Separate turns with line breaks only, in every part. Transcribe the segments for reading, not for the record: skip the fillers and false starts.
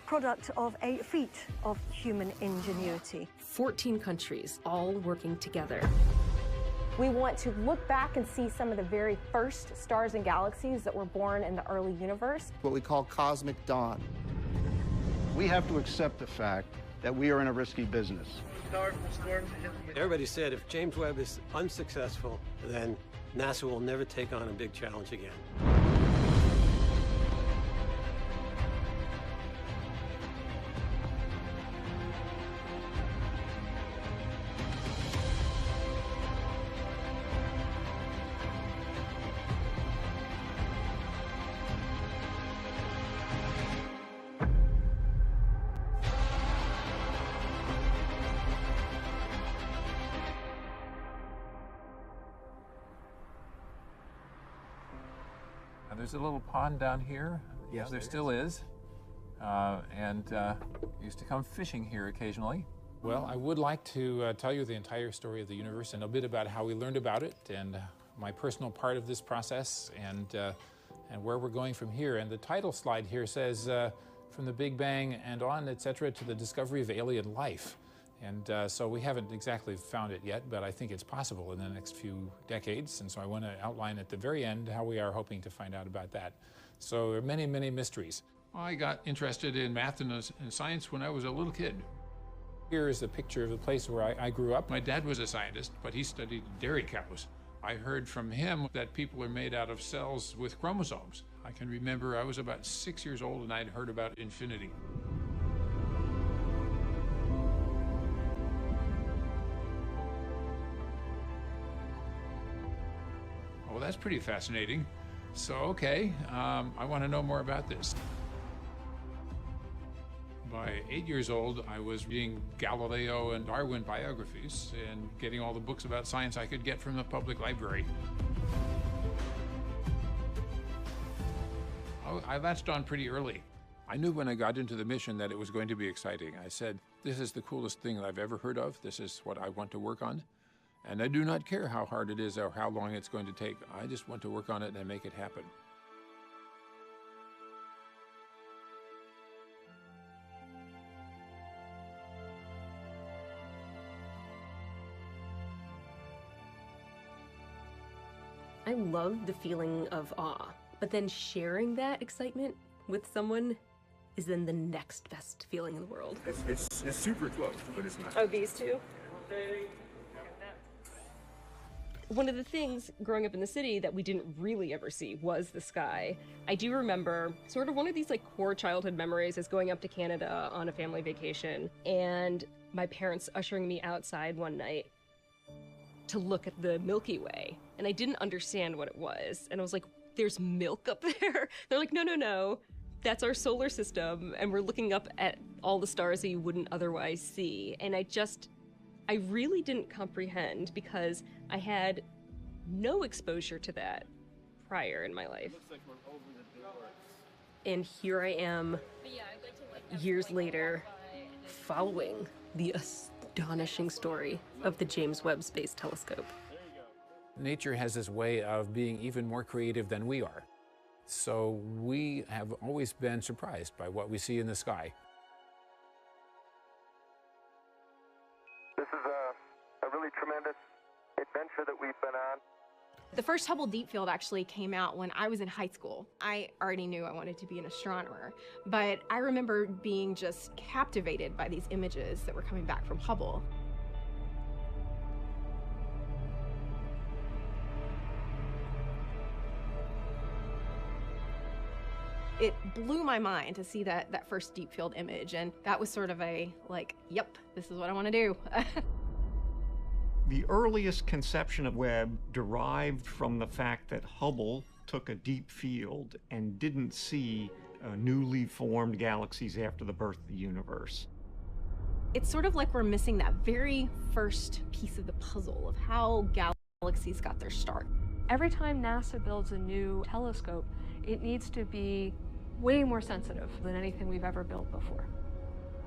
product of a feat of human ingenuity.
14 countries all working together.
We want to look back and see some of the very first stars and galaxies that were born in the early universe.
What we call cosmic dawn.
We have to accept the fact that we are in a risky business.
Everybody said if James Webb is unsuccessful, then NASA will never take on a big challenge again.
There's a little pond down here. Yes, there still is. Used to come fishing here occasionally.
Well, I would like to tell you the entire story of the universe and a bit about how we learned about it and my personal part of this process and where we're going from here. And the title slide here says, from the Big Bang and on, etc., to the discovery of alien life. And so we haven't exactly found it yet, but I think it's possible in the next few decades. And so I want to outline at the very end how we are hoping to find out about that. So there are many, many mysteries. I got interested in math and science when I was a little kid. Here is a picture of the place where I grew up. My dad was a scientist, but he studied dairy cows. I heard from him that people are made out of cells with chromosomes. I can remember I was about 6 years old and I'd heard about infinity. Well, that's pretty fascinating. So, okay, I want to know more about this. By 8 years old, I was reading Galileo and Darwin biographies and getting all the books about science I could get from the public library. I latched on pretty early. I knew when I got into the mission that it was going to be exciting. I said, this is the coolest thing that I've ever heard of. This is what I want to work on. And I do not care how hard it is or how long it's going to take. I just want to work on it and make it happen.
I love the feeling of awe, but then sharing that excitement with someone is then the next best feeling in the world.
It's super close, but it's not.
Oh, these two? One of the things growing up in the city that we didn't really ever see was the sky. I do remember sort of one of these like core childhood memories is going up to Canada on a family vacation and my parents ushering me outside one night to look at the Milky Way. And I didn't understand what it was. And I was like, there's milk up there? They're like, no, that's our solar system. And we're looking up at all the stars that you wouldn't otherwise see. And I really didn't comprehend because I had no exposure to that prior in my life. And here I am, years later, following the astonishing story of the James Webb Space Telescope.
Nature has this way of being even more creative than we are. So we have always been surprised by what we see in the sky.
This is a really tremendous adventure that we've been on.
The first Hubble Deep Field actually came out when I was in high school. I already knew I wanted to be an astronomer, but I remember being just captivated by these images that were coming back from Hubble. It blew my mind to see that first deep field image, and that was sort of a, like, yep, this is what I want to do.
The earliest conception of Webb derived from the fact that Hubble took a deep field and didn't see newly formed galaxies after the birth of the universe.
It's sort of like we're missing that very first piece of the puzzle of how galaxies got their start.
Every time NASA builds a new telescope, it needs to be way more sensitive than anything we've ever built before.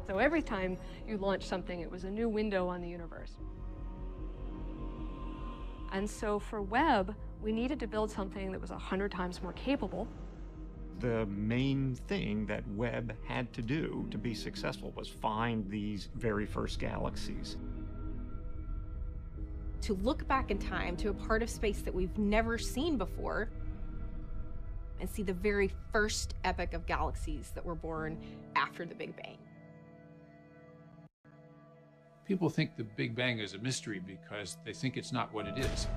So every time you launch something, it was a new window on the universe. And so for Webb, we needed to build something that was 100 times more capable.
The main thing that Webb had to do to be successful was find these very first galaxies.
To look back in time to a part of space that we've never seen before and see the very first epoch of galaxies that were born after the Big Bang.
People think the Big Bang is a mystery because they think it's not what it is.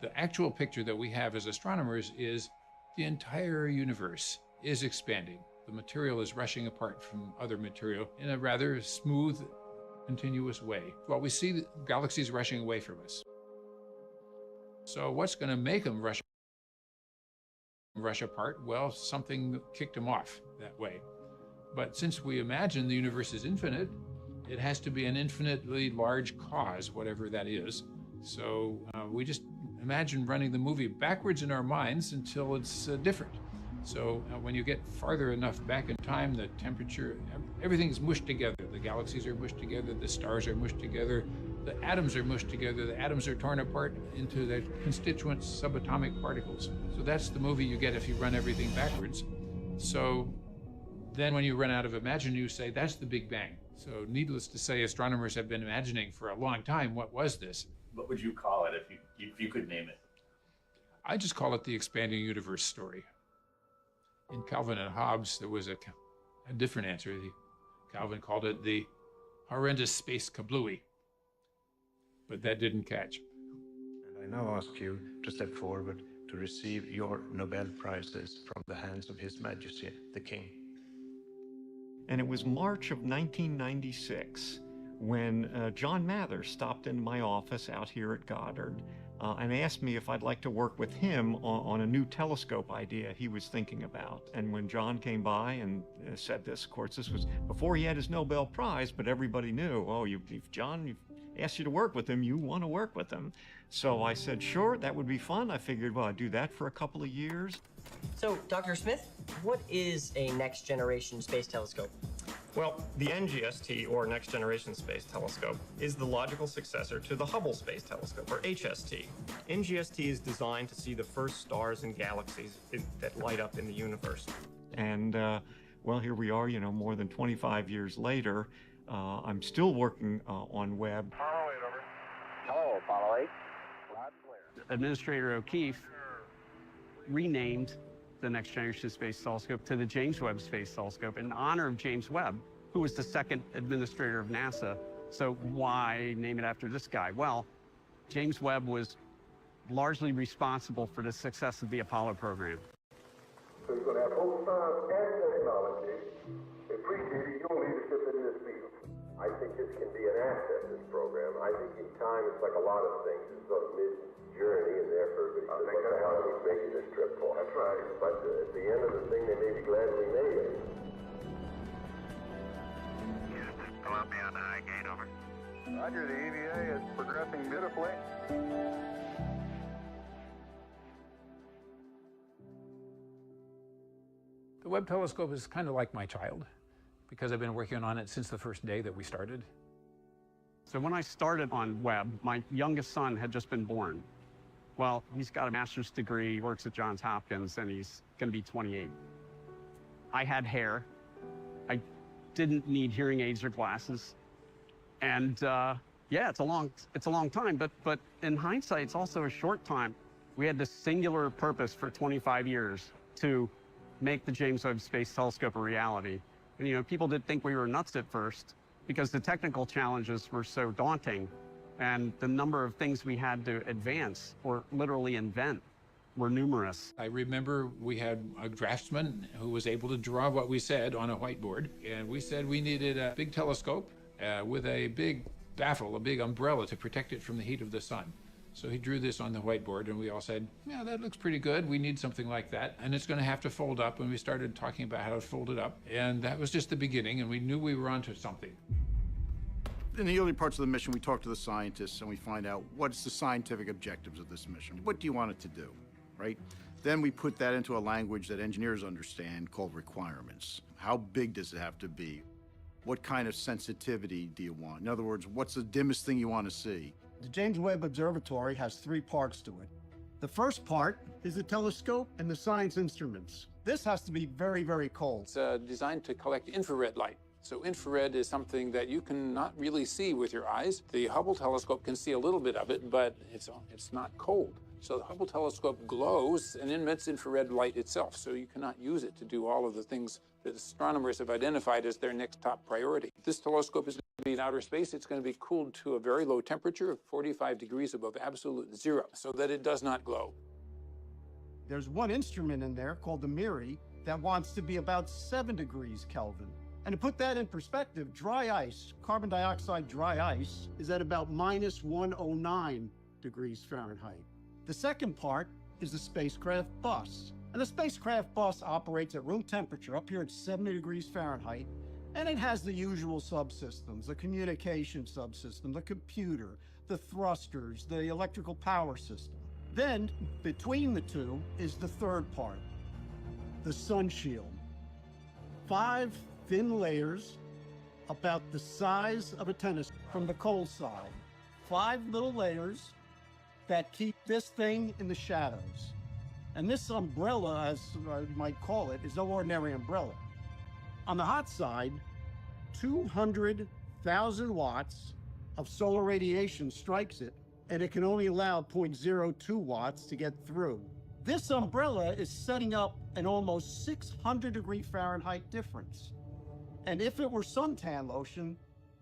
The actual picture that we have as astronomers is the entire universe is expanding. The material is rushing apart from other material in a rather smooth, continuous way. Well, we see the galaxies rushing away from us. So what's going to make them rush apart? Well, something kicked them off that way. But since we imagine the universe is infinite, it has to be an infinitely large cause, whatever that is. So we just imagine running the movie backwards in our minds until it's different. So when you get farther enough back in time, the temperature, everything's mushed together. The galaxies are mushed together, the stars are mushed together, the atoms are mushed together, the atoms are torn apart into their constituent subatomic particles. So that's the movie you get if you run everything backwards. So then when you run out of imagine, you say, that's the Big Bang. So needless to say, astronomers have been imagining for a long time, what was this?
What would you call it if you could name it?
I just call it the expanding universe story. In Calvin and Hobbes, there was a different answer. Calvin called it the horrendous space kablooey, but that didn't catch.
And I now ask you to step forward to receive your Nobel Prizes from the hands of His Majesty, the King.
And it was March of 1996 when John Mather stopped in my office out here at Goddard and asked me if I'd like to work with him on a new telescope idea he was thinking about. And when John came by and said this, of course, this was before he had his Nobel Prize, but everybody knew, oh, if John asked you to work with him, you want to work with him. So I said, sure, that would be fun. I figured, well, I'd do that for a couple of years.
So, Dr. Smith, what is a next-generation space telescope?
Well, the NGST, or Next Generation Space Telescope, is the logical successor to the Hubble Space Telescope, or HST. NGST is designed to see the first stars and galaxies that light up in the universe.
And, well, here we are, more than 25 years later. I'm still working on Webb.
Apollo 8, over. Hello, Apollo 8. Loud and clear.
Administrator O'Keefe renamed the Next Generation Space Telescope to the James Webb Space Telescope in honor of James Webb, who was the second administrator of NASA. So why name it after this guy? Well, James Webb was largely responsible for the success of the Apollo program.
So you're going to have both science and technology appreciating your leadership in this field. I think this can be an asset, this program. I think in time, it's like a lot of things. It's sort of mid-journey, and therefore everybody says, what the hell are we making this trip for? That's right. But at the end of the thing, they may be glad we made it. Houston, Columbia on the high gate, over. Roger, the EVA is progressing beautifully.
The Webb telescope is kind of like my child because I've been working on it since the first day that we started.
So when I started on Webb, my youngest son had just been born. Well, he's got a master's degree, works at Johns Hopkins, and he's going to be 28. I had hair. I didn't need hearing aids or glasses. And yeah, it's a long time, but in hindsight, it's also a short time. We had this singular purpose for 25 years to make the James Webb Space Telescope a reality. And, people did think we were nuts at first because the technical challenges were so daunting and the number of things we had to advance or literally invent were numerous.
I remember we had a draftsman who was able to draw what we said on a whiteboard, and we said we needed a big telescope with a big baffle, a big umbrella to protect it from the heat of the sun. So he drew this on the whiteboard, and we all said, yeah, that looks pretty good. We need something like that. And it's going to have to fold up. And we started talking about how to fold it up. And that was just the beginning, and we knew we were onto something.
In the early parts of the mission, we talk to the scientists, and we find out what's the scientific objectives of this mission. What do you want it to do, right? Then we put that into a language that engineers understand called requirements. How big does it have to be? What kind of sensitivity do you want? In other words, what's the dimmest thing you want to see?
The James Webb Observatory has 3 parts to it. The first part is the telescope and the science instruments. This has to be very, very cold.
It's designed to collect infrared light. So infrared is something that you cannot really see with your eyes. The Hubble telescope can see a little bit of it, but it's not cold. So the Hubble telescope glows and emits infrared light itself, so you cannot use it to do all of the things that astronomers have identified as their next top priority. This telescope is going to be in outer space. It's going to be cooled to a very low temperature of 45 degrees above absolute zero, so that it does not glow.
There's one instrument in there called the MIRI that wants to be about 7 degrees Kelvin. And to put that in perspective, dry ice, carbon dioxide dry ice, is at about minus 109 degrees Fahrenheit. The second part is the spacecraft bus. And the spacecraft bus operates at room temperature, up here at 70 degrees Fahrenheit, and it has the usual subsystems, the communication subsystem, the computer, the thrusters, the electrical power system. Then, between the two, is the third part, the sun shield. 5 thin layers about the size of a tennis from the cold side. 5 little layers that keep this thing in the shadows. And this umbrella, as I might call it, is no ordinary umbrella. On the hot side, 200,000 watts of solar radiation strikes it, and it can only allow 0.02 watts to get through. This umbrella is setting up an almost 600 degree Fahrenheit difference. And if it were suntan lotion,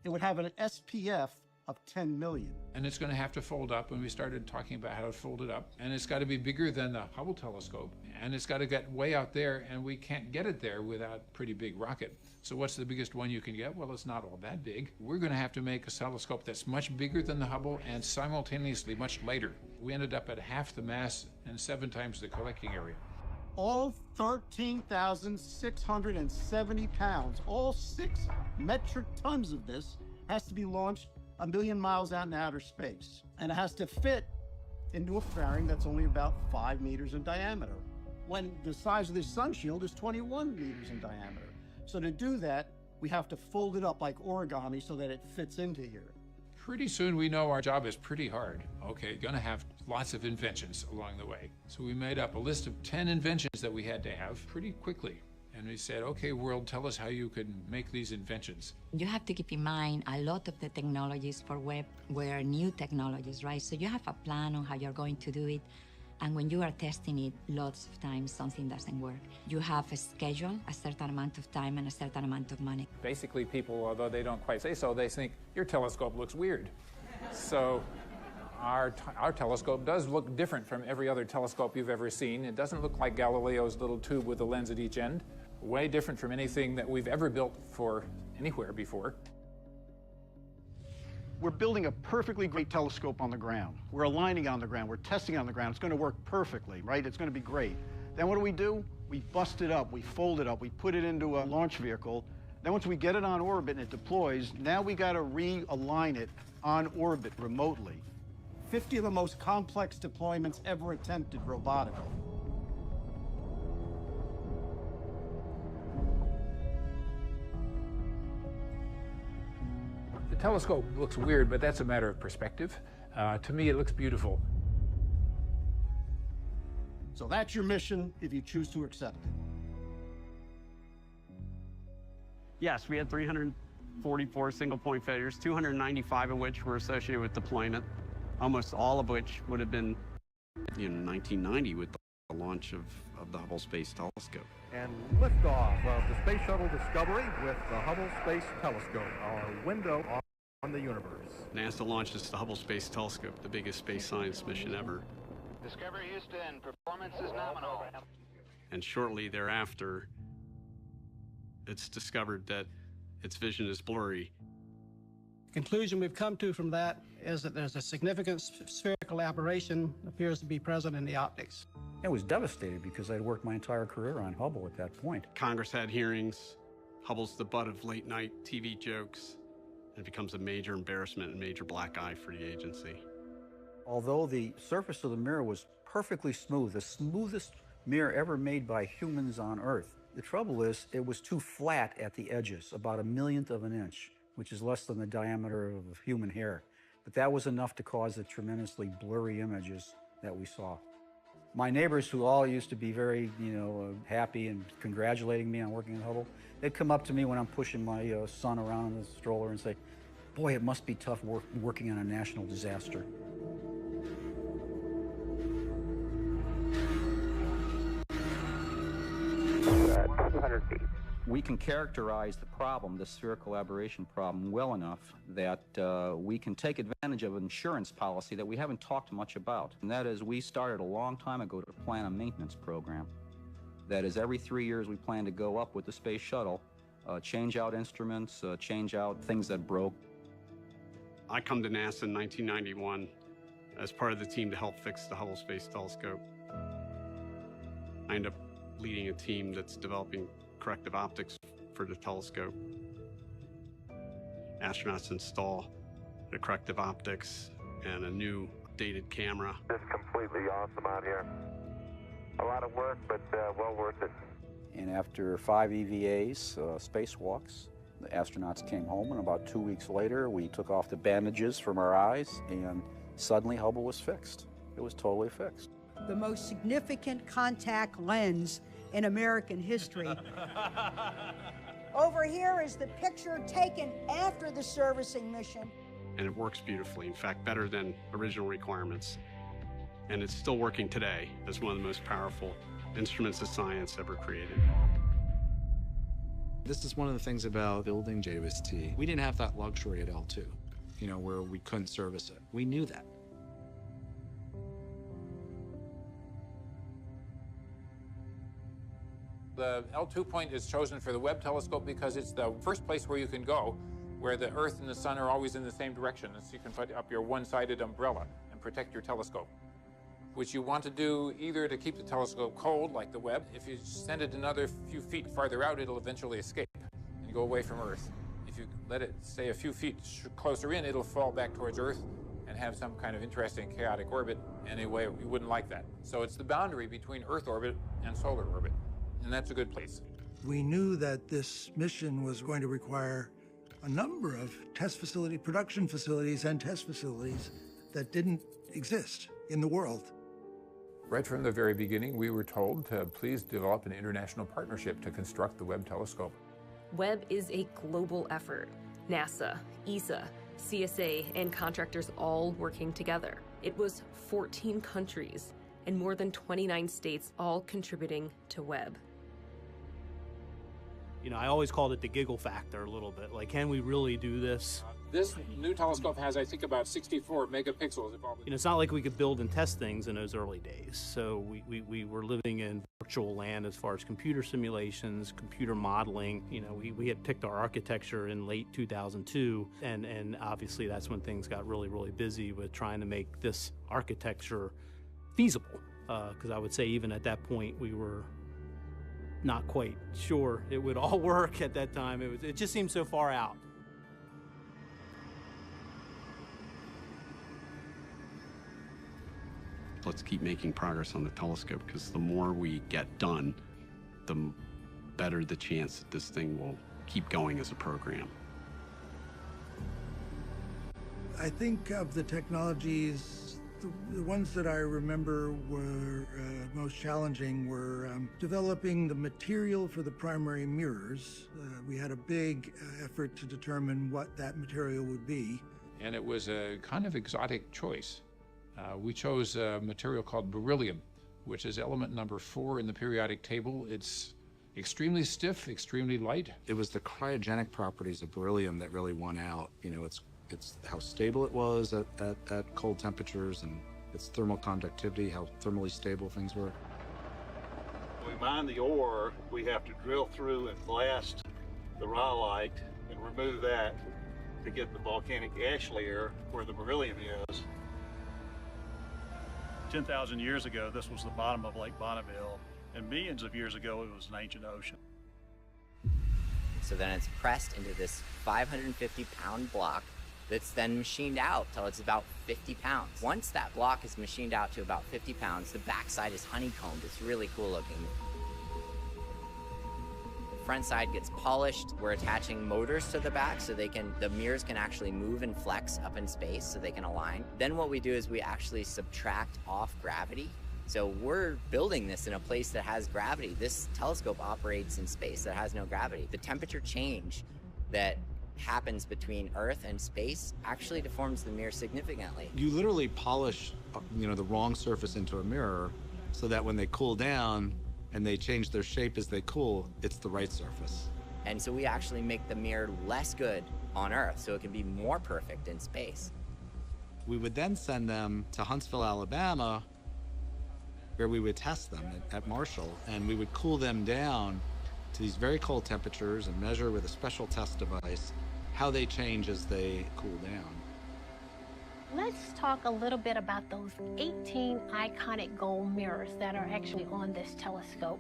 it would have an SPF of 10 million.
And it's going to have to fold up, and we started talking about how to fold it up. And it's got to be bigger than the Hubble telescope, and it's got to get way out there, and we can't get it there without a pretty big rocket. So what's the biggest one you can get? Well, it's not all that big. We're going to have to make a telescope that's much bigger than the Hubble and simultaneously much lighter. We ended up at half the mass and 7 times the collecting area.
All 13,670 pounds, all 6 metric tons of this has to be launched 1 million miles out in outer space. And it has to fit into a fairing that's only about 5 meters in diameter, when the size of this sun shield is 21 meters in diameter. So to do that, we have to fold it up like origami so that it fits into here.
Pretty soon we know our job is pretty hard. Okay, gonna have lots of inventions along the way. So we made up a list of 10 inventions that we had to have pretty quickly. And we said, okay, world, tell us how you can make these inventions.
You have to keep in mind a lot of the technologies for web were new technologies, right? So you have a plan on how you're going to do it. And when you are testing it, lots of times something doesn't work. You have a schedule, a certain amount of time, and a certain amount of money.
Basically, people, although they don't quite say so, they think, your telescope looks weird. So our telescope does look different from every other telescope you've ever seen. It doesn't look like Galileo's little tube with a lens at each end. Way different from anything that we've ever built for anywhere before.
We're building a perfectly great telescope on the ground. We're aligning on the ground. We're testing on the ground. It's going to work perfectly, right? It's going to be great. Then what do? We bust it up. We fold it up. We put it into a launch vehicle. Then once we get it on orbit and it deploys, now we got to realign it on orbit remotely.
50 of the most complex deployments ever attempted robotically.
The telescope looks weird, but that's a matter of perspective. To me, it looks beautiful.
So that's your mission if you choose to accept it.
Yes, we had 344 single-point failures, 295 of which were associated with deployment, almost all of which would have been
in 1990 with the launch of the Hubble Space Telescope.
And liftoff of the Space Shuttle Discovery with the Hubble Space Telescope, our window on the universe.
NASA launches the Hubble Space Telescope, the biggest space science mission ever.
Discovery Houston, performance is nominal.
And shortly thereafter, it's discovered that its vision is blurry.
The conclusion we've come to from that is that there's a significant spherical aberration appears to be present in the optics.
I was devastated because I'd worked my entire career on Hubble at that point.
Congress had hearings. Hubble's the butt of late-night TV jokes. It becomes a major embarrassment and major black eye for the agency.
Although the surface of the mirror was perfectly smooth, the smoothest mirror ever made by humans on Earth, the trouble is it was too flat at the edges, about 1/1,000,000th of an inch, which is less than the diameter of a human hair. But that was enough to cause the tremendously blurry images that we saw. My neighbors, who all used to be very, happy and congratulating me on working at Hubble, they'd come up to me when I'm pushing my son around in the stroller and say, "Boy, it must be tough working on a national disaster."
At 200 feet.
We can characterize the problem, the spherical aberration problem, well enough that we can take advantage of an insurance policy that we haven't talked much about. And that is, we started a long time ago to plan a maintenance program. That is, every 3 years we plan to go up with the space shuttle, change out instruments, change out things that broke.
I come to NASA in 1991 as part of the team to help fix the Hubble Space Telescope. I end up leading a team that's developing corrective optics for the telescope. Astronauts install the corrective optics and a new updated camera.
It's completely awesome out here. A lot of work, but well worth it.
And after 5 EVAs, spacewalks, the astronauts came home, and about 2 weeks later, we took off the bandages from our eyes, and suddenly Hubble was fixed. It was totally fixed.
The most significant contact lens in American history. Over here is the picture taken after the servicing mission.
And it works beautifully, in fact, better than original requirements. And it's still working today as one of the most powerful instruments of science ever created.
This is one of the things about building JWST. We didn't have that luxury at L2, where we couldn't service it. We knew that.
The L2 point is chosen for the Webb telescope because it's the first place where you can go, where the Earth and the Sun are always in the same direction, and so you can put up your one-sided umbrella and protect your telescope, which you want to do either to keep the telescope cold, like the Webb. If you send it another few feet farther out, it'll eventually escape and go away from Earth. If you let it stay a few feet closer in, it'll fall back towards Earth and have some kind of interesting chaotic orbit. Anyway, you wouldn't like that. So it's the boundary between Earth orbit and solar orbit. And that's a good place.
We knew that this mission was going to require a number of production facilities and test facilities that didn't exist in the world.
Right from the very beginning, we were told to please develop an international partnership to construct the Webb telescope.
Webb is a global effort. NASA, ESA, CSA, and contractors all working together. It was 14 countries and more than 29 states all contributing to Webb.
I always called it the giggle factor a little bit. Like, can we really do this?
This new telescope has, I think, about 64 megapixels.
It's not like we could build and test things in those early days. So we were living in virtual land as far as computer simulations, computer modeling. We had picked our architecture in late 2002, and obviously that's when things got really, really busy with trying to make this architecture feasible. Because I would say even at that point we were not quite sure it would all work at that time. It just seemed so far out.
Let's keep making progress on the telescope, because the more we get done, the better the chance that this thing will keep going as a program.
I think of the technologies, the ones that I remember were most challenging were developing the material for the primary mirrors. We had a big effort to determine what that material would be.
And it was a kind of exotic choice. We chose a material called beryllium, which is element number 4 in the periodic table. It's extremely stiff, extremely light.
It was the cryogenic properties of beryllium that really won out. It's how stable it was at cold temperatures, and its thermal conductivity, how thermally stable things were.
When we mine the ore, we have to drill through and blast the rhyolite and remove that to get the volcanic ash layer where the beryllium is.
10,000 years ago, this was the bottom of Lake Bonneville, and millions of years ago, it was an ancient ocean.
So then it's pressed into this 550-pound block that's then machined out till it's about 50 pounds. Once that block is machined out to about 50 pounds, the backside is honeycombed. It's really cool looking. The front side gets polished. We're attaching motors to the back so the mirrors can actually move and flex up in space so they can align. Then what we do is we actually subtract off gravity So we're building this in a place that has gravity. This telescope operates in space that has no gravity. The temperature change that happens between Earth and space actually deforms the mirror significantly.
You literally polish, the wrong surface into a mirror so that when they cool down and they change their shape as they cool, it's the right surface.
And so we actually make the mirror less good on Earth so it can be more perfect in space.
We would then send them to Huntsville, Alabama, where we would test them at Marshall, and we would cool them down to these very cold temperatures and measure with a special test device how they change as they cool down.
Let's talk a little bit about those 18 iconic gold mirrors that are actually on this telescope.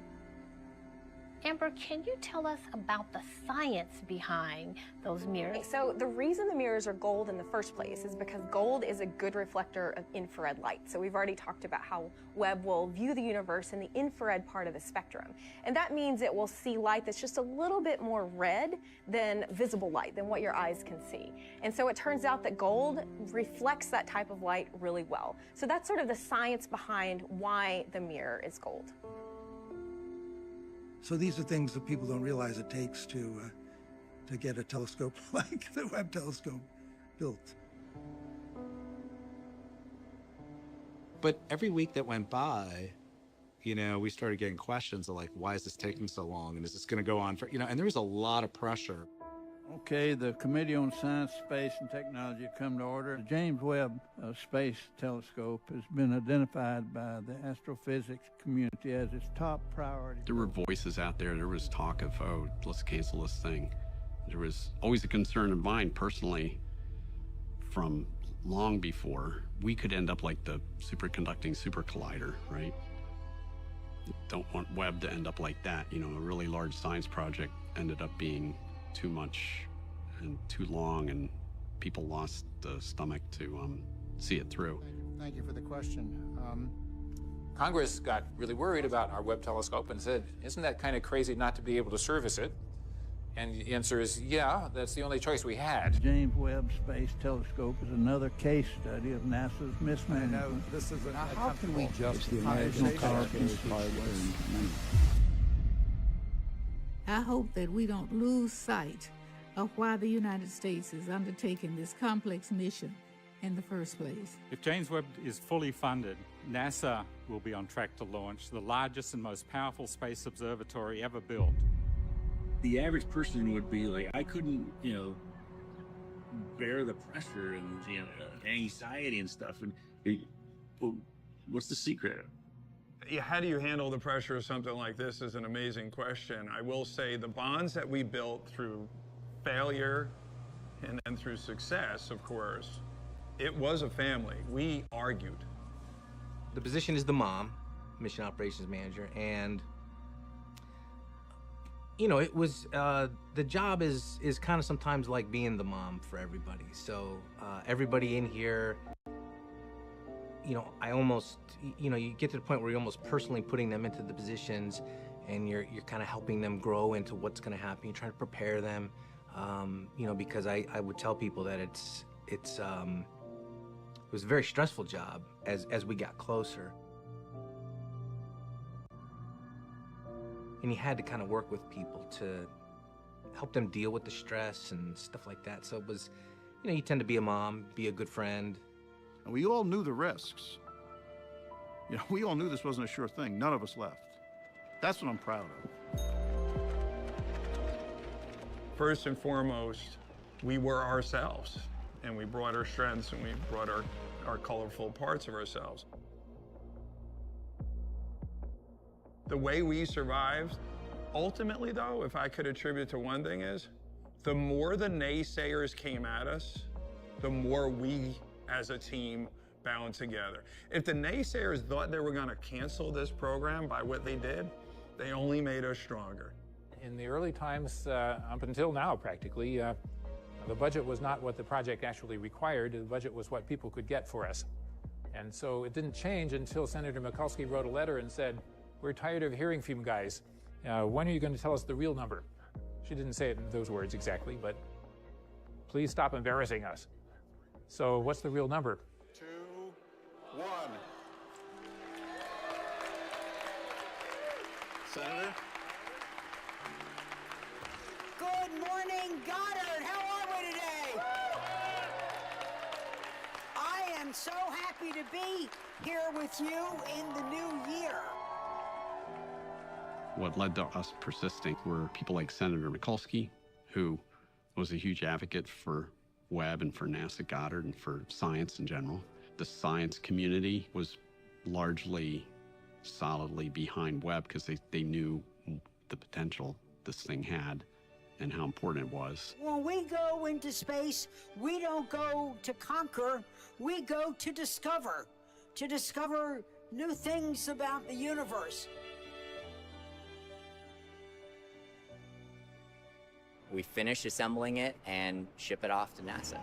Amber, can you tell us about the science behind those mirrors?
So the reason the mirrors are gold in the first place is because gold is a good reflector of infrared light. So we've already talked about how Webb will view the universe in the infrared part of the spectrum. And that means it will see light that's just a little bit more red than visible light, than what your eyes can see. And so it turns out that gold reflects that type of light really well. So that's sort of the science behind why the mirror is gold.
So these are things that people don't realize it takes to get a telescope like the Webb telescope built.
But every week that went by, we started getting questions of like, why is this taking so long? And is this going to go on for, and there was a lot of pressure.
Okay, the Committee on Science, Space, and Technology come to order. The James Webb Space Telescope has been identified by the astrophysics community as its top priority.
There were voices out there. There was talk of, oh, let's cancel this thing. There was always a concern of mine personally from long before. We could end up like the superconducting super collider, right? Don't want Webb to end up like that. A really large science project ended up being too much and too long, and people lost the stomach to see it through.
Thank you for the question.
Congress got really worried about our Webb telescope and said, isn't that kind of crazy not to be able to service it? And the answer is, yeah, that's the only choice we had.
The James Webb Space Telescope is another case study of NASA's mismanagement.
I know this is
how can we just
I hope that we don't lose sight of why the United States is undertaking this complex mission in the first place.
If James Webb is fully funded, NASA will be on track to launch the largest and most powerful space observatory ever built.
The average person would be like, I couldn't, bear the pressure and anxiety and stuff. And what's the secret?
How do you handle the pressure of something like this is an amazing question. I will say the bonds that we built through failure and then through success, of course, it was a family. We argued.
The position is the mom, mission operations manager, and it was, the job is kind of sometimes like being the mom for everybody. So everybody in here, I almost, you get to the point where you're almost personally putting them into the positions, and you're kind of helping them grow into what's going to happen. You're trying to prepare them, because I would tell people that it was a very stressful job as we got closer. And you had to kind of work with people to help them deal with the stress and stuff like that. So it was, you tend to be a mom, be a good friend.
And we all knew the risks. We all knew this wasn't a sure thing. None of us left. That's what I'm proud of.
First and foremost, we were ourselves, and we brought our strengths and we brought our colorful parts of ourselves. The way we survived, ultimately though, if I could attribute to one thing is, the more the naysayers came at us, the more we as a team bound together. If the naysayers thought they were gonna cancel this program by what they did, they only made us stronger.
In the early times, up until now practically, the budget was not what the project actually required. The budget was what people could get for us. And so it didn't change until Senator Mikulski wrote a letter and said, we're tired of hearing from you guys. When are you going to tell us the real number? She didn't say it in those words exactly, but please stop embarrassing us. So what's the real number?
2, 1.
Senator.
Good morning, Goddard. How are we today? I am so happy to be here with you in the new year.
What led to us persisting were people like Senator Mikulski, who was a huge advocate for Webb and for NASA Goddard and for science in general. The science community was largely solidly behind Webb because they knew the potential this thing had and how important it was.
When we go into space, we don't go to conquer, we go to discover new things about the universe.
We finish assembling it and ship it off to NASA.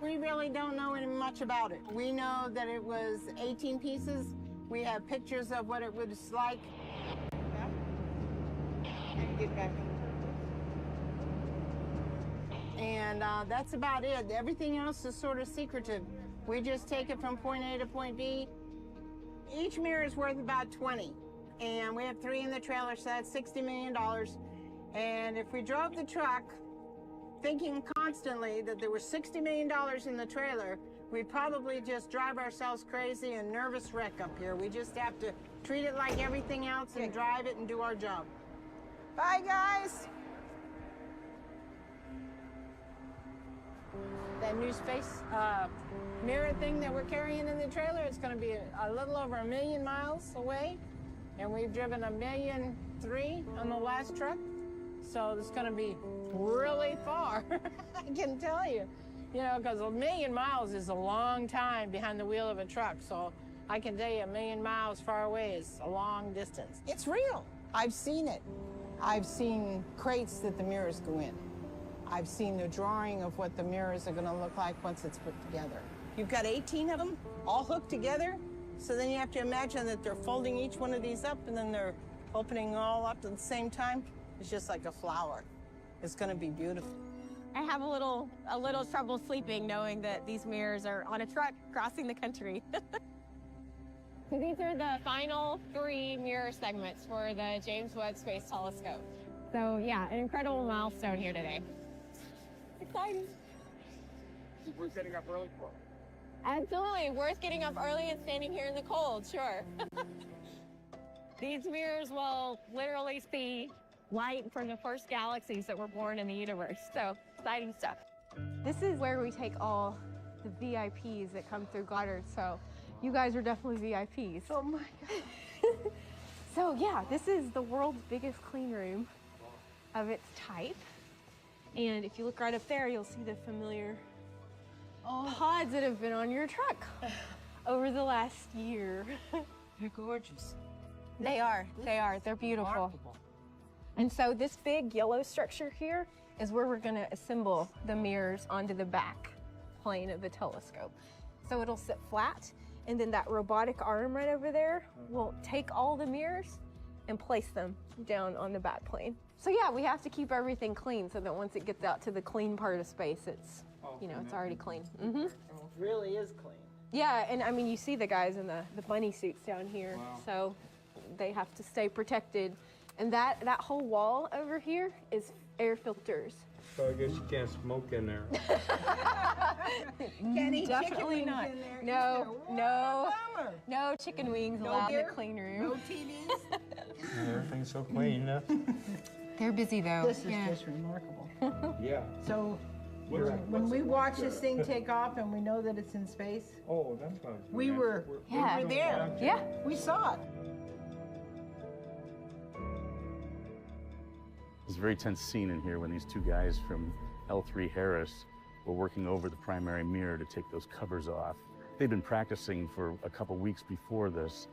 We really don't know any much about it. We know that it was 18 pieces. We have pictures of what it was like. And that's about it. Everything else is sort of secretive. We just take it from point A to point B. Each mirror is worth about 20. And we have 3 in the trailer, so that's $60 million. And if we drove the truck, thinking constantly that there was $60 million in the trailer, we'd probably just drive ourselves crazy and nervous wreck up here. We just have to treat it like everything else and drive it and do our job. Bye, guys. That new space mirror thing that we're carrying in the trailer, it's going to be a little over 1 million miles away, and we've driven 1.3 million on the last truck, so it's going to be really far. I can tell you, because 1 million miles is a long time behind the wheel of a truck, so I can tell you 1 million miles far away is a long distance. It's real. I've seen it. I've seen crates that the mirrors go in. I've seen the drawing of what the mirrors are going to look like once it's put together. You've got 18 of them all hooked together, so then you have to imagine that they're folding each one of these up and then they're opening all up at the same time. It's just like a flower. It's going to be beautiful.
I have a little trouble sleeping knowing that these mirrors are on a truck crossing the country. So these are the final 3 mirror segments for the James Webb Space Telescope. So yeah, an incredible milestone here today. Exciting.
We're getting up early for it.
Absolutely, worth getting up early and standing here in the cold, sure. These mirrors will literally see light from the first galaxies that were born in the universe. So exciting stuff.
This is where we take all the VIPs that come through Goddard. So you guys are definitely VIPs.
Oh my God.
So yeah, this is the world's biggest clean room of its type. And if you look right up there, you'll see the familiar pods that have been on your truck over the last year.
They're gorgeous.
They are. They're beautiful.
Remarkable.
And so this big yellow structure here is where we're going to assemble the mirrors onto the back plane of the telescope. So it'll sit flat, and then that robotic arm right over there will take all the mirrors and place them down on the back plane. So yeah, we have to keep everything clean so that once it gets out to the clean part of space, it's, it's already clean. Mm-hmm.
It really is clean.
Yeah, and I mean, you see the guys in the bunny suits down here, so they have to stay protected. And that whole wall over here is air filters.
So I guess you can't smoke in there.
Can't eat
Definitely
chicken
not.
wings in there.
No chicken wings allowed in the clean room.
No TVs.
Everything's so clean.
They're busy though.
This is just remarkable.
Yeah.
So when we watch this thing take off and we know that it's in space,
Oh, that's fine.
we were there.
Yeah.
We saw it.
It's a very tense scene in here when these 2 guys from L3 Harris were working over the primary mirror to take those covers off. They'd been practicing for a couple weeks before this,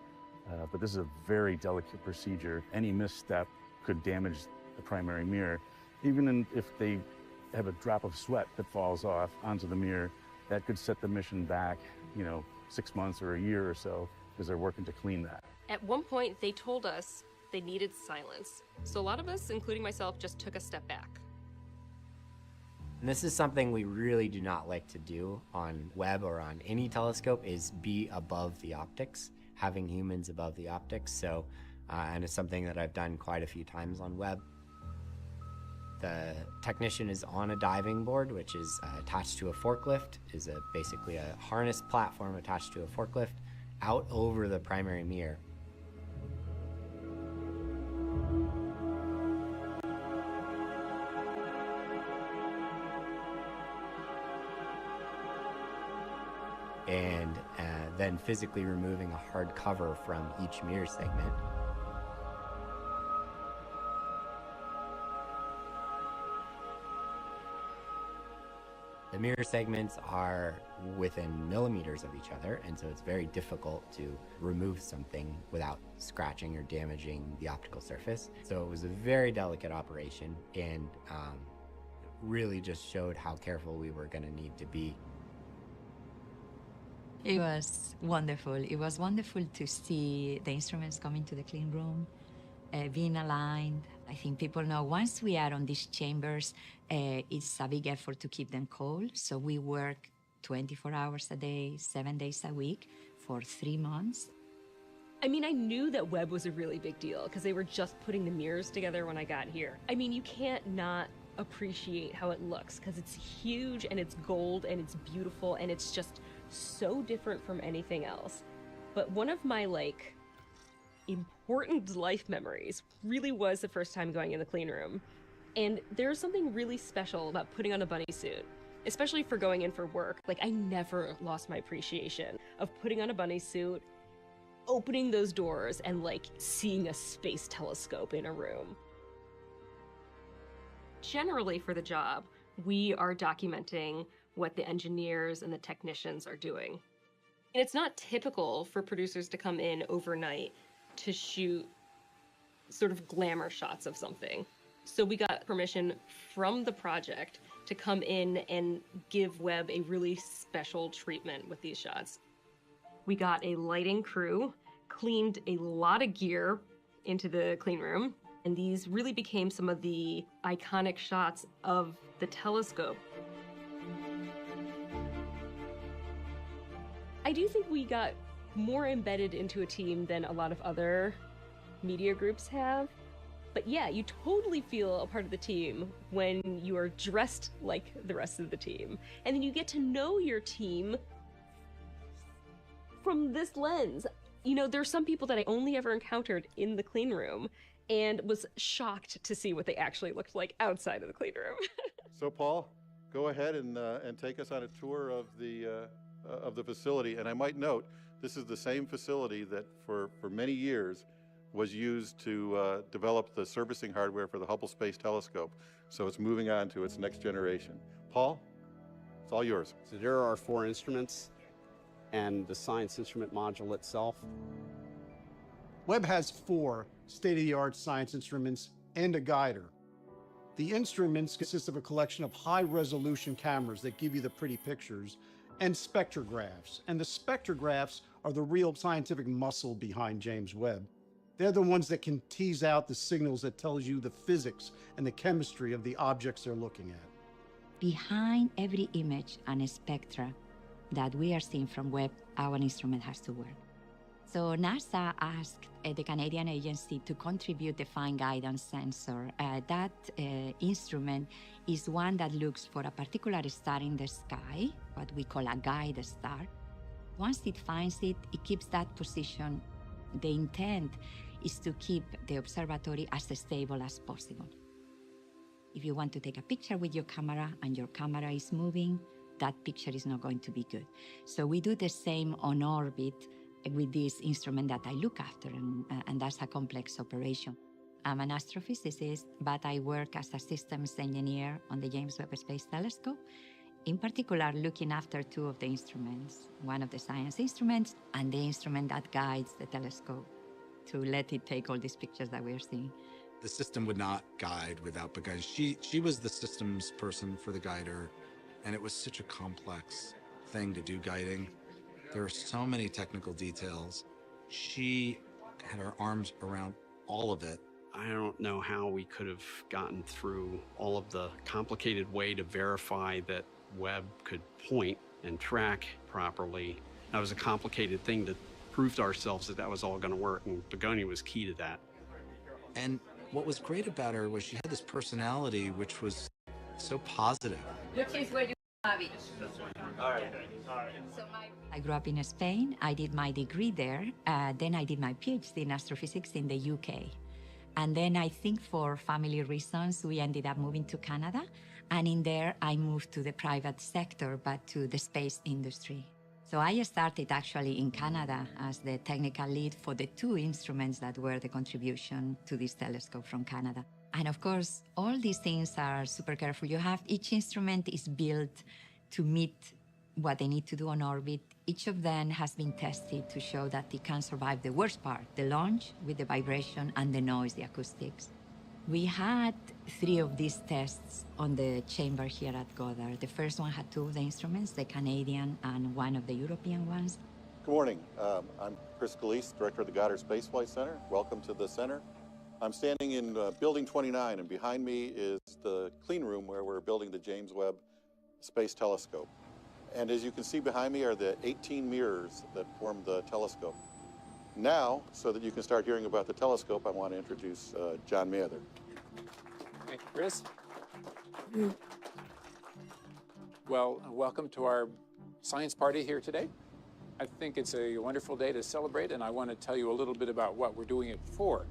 but this is a very delicate procedure. Any misstep could damage the primary mirror. Even if they have a drop of sweat that falls off onto the mirror, that could set the mission back, 6 months or a year or so, because they're working to clean that.
At one point, they told us they needed silence. So a lot of us, including myself, just took a step back.
And this is something we really do not like to do on Webb or on any telescope, is be above the optics, having humans above the optics. So, and it's something that I've done quite a few times on Webb. The technician is on a diving board, which is attached to a forklift, is basically a harness platform attached to a forklift out over the primary mirror. And then physically removing a hard cover from each mirror segment. The mirror segments are within millimeters of each other, and so it's very difficult to remove something without scratching or damaging the optical surface. So it was a very delicate operation, and really just showed how careful we were going to need to be.
It was wonderful. It was wonderful to see the instruments coming to the clean room, being aligned. I think people know once we are on these chambers, it's a big effort to keep them cold. So we work 24 hours a day, 7 days a week for 3 months.
I mean, I knew that Webb was a really big deal because they were just putting the mirrors together when I got here. I mean, you can't not appreciate how it looks because it's huge and it's gold and it's beautiful and it's just so different from anything else. But one of my important life memories really was the first time going in the clean room. And there's something really special about putting on a bunny suit, especially for going in for work. I never lost my appreciation of putting on a bunny suit, opening those doors, and seeing a space telescope in a room. Generally for the job, we are documenting what the engineers and the technicians are doing. And it's not typical for producers to come in overnight to shoot sort of glamour shots of something. So we got permission from the project to come in and give Webb a really special treatment with these shots. We got a lighting crew, cleaned a lot of gear into the clean room, and these really became some of the iconic shots of the telescope. I do think we got more embedded into a team than a lot of other media groups have. But yeah, you totally feel a part of the team when you are dressed like the rest of the team. And then you get to know your team from this lens. You know, there's some people that I only ever encountered in the clean room and was shocked to see what they actually looked like outside of the clean room.
So Paul, go ahead and take us on a tour of the facility. And I might note, this is the same facility that for many years was used to develop the servicing hardware for the Hubble Space Telescope. So it's moving on to its next generation. Paul, it's all yours.
So there are 4 instruments and the science instrument module itself.
Webb has 4 state-of-the-art science instruments and a guider. The instruments consist of a collection of high-resolution cameras that give you the pretty pictures, and spectrographs. And the spectrographs are the real scientific muscle behind James Webb. They're the ones that can tease out the signals that tells you the physics and the chemistry of the objects they're looking at.
Behind every image and a spectra that we are seeing from Webb, our instrument has to work. So NASA asked the Canadian agency to contribute the fine guidance sensor. That instrument is one that looks for a particular star in the sky, what we call a guide star. Once it finds it, it keeps that position. The intent is to keep the observatory as stable as possible. If you want to take a picture with your camera and your camera is moving, that picture is not going to be good. So we do the same on orbit with this instrument that I look after, and that's a complex operation. I'm an astrophysicist, but I work as a systems engineer on the James Webb Space Telescope, in particular looking after 2 of the instruments, one of the science instruments and the instrument that guides the telescope to let it take all these pictures that we're seeing.
The system would not guide without, because she was the systems person for the guider, and it was such a complex thing to do guiding. There are so many technical details. She had her arms around all of it.
I don't know how we could have gotten through all of the complicated way to verify that Webb could point and track properly. That was a complicated thing to prove to ourselves that that was all going to work, and Begonia was key to that.
And what was great about her was she had this personality which was so positive.
Which is where you have it.
All right.
I grew up in Spain. I did my degree there. Then I did my PhD in astrophysics in the UK. And then I think for family reasons, we ended up moving to Canada. And in there, I moved to the private sector, but to the space industry. So I started actually in Canada as the technical lead for the two instruments that were the contribution to this telescope from Canada. And of course, all these things are super careful. Each instrument is built to meet what they need to do on orbit. Each of them has been tested to show that it can survive the worst part, the launch with the vibration and the noise, the acoustics. We had 3 of these tests on the chamber here at Goddard. The first one had 2 of the instruments, the Canadian and 1 of the European ones.
Good morning. I'm Chris Galise, Director of the Goddard Space Flight Center. Welcome to the center. I'm standing in Building 29, and behind me is the clean room where we're building the James Webb Space Telescope. And as you can see behind me are the 18 mirrors that form the telescope. Now, so that you can start hearing about the telescope, I want to introduce John Mather.
Thank you, Chris. Well, welcome to our science party here today. I think it's a wonderful day to celebrate, and I want to tell you a little bit about what we're doing it for.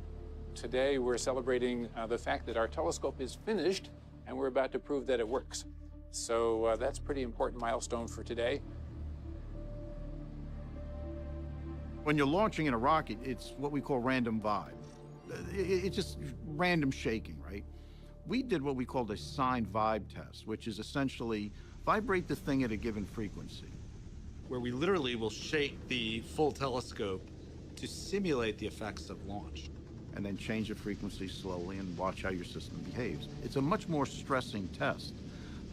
Today, we're celebrating the fact that our telescope is finished, and we're about to prove that it works. So that's a pretty important milestone for today.
When you're launching in a rocket, it's what we call random vibe. It's just random shaking, right? We did what we called a signed vibe test, which is essentially vibrate the thing at a given frequency.
Where we literally will shake the full telescope to simulate the effects of launch.
And then change the frequency slowly and watch how your system behaves. It's a much more stressing test,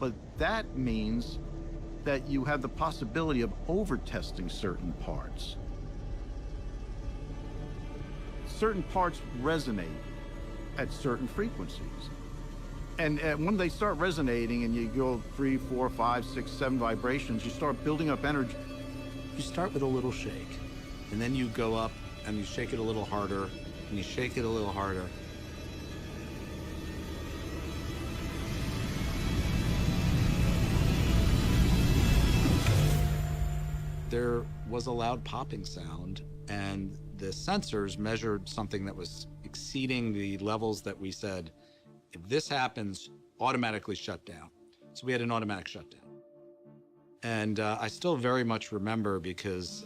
but that means that you have the possibility of over-testing certain parts. Certain parts resonate at certain frequencies. And when they start resonating and you go 3, 4, 5, 6, 7 vibrations, you start building up energy.
You start with a little shake, and then you go up and you shake it a little harder, and you shake it a little harder. There was a loud popping sound, and the sensors measured something that was exceeding the levels that we said, if this happens, automatically shut down. So we had an automatic shutdown. And I still very much remember because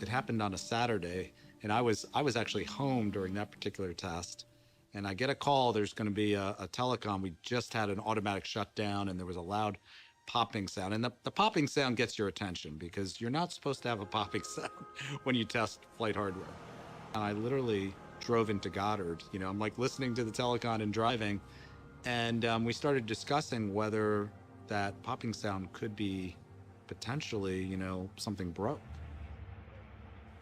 it happened on a Saturday, and I was actually home during that particular test, and I get a call, there's going to be a telecom. We just had an automatic shutdown, and there was a loud popping sound. And the popping sound gets your attention because you're not supposed to have a popping sound when you test flight hardware. And I literally drove into Goddard. You know, I'm like listening to the telecon and driving, and we started discussing whether that popping sound could be potentially, you know, something broke.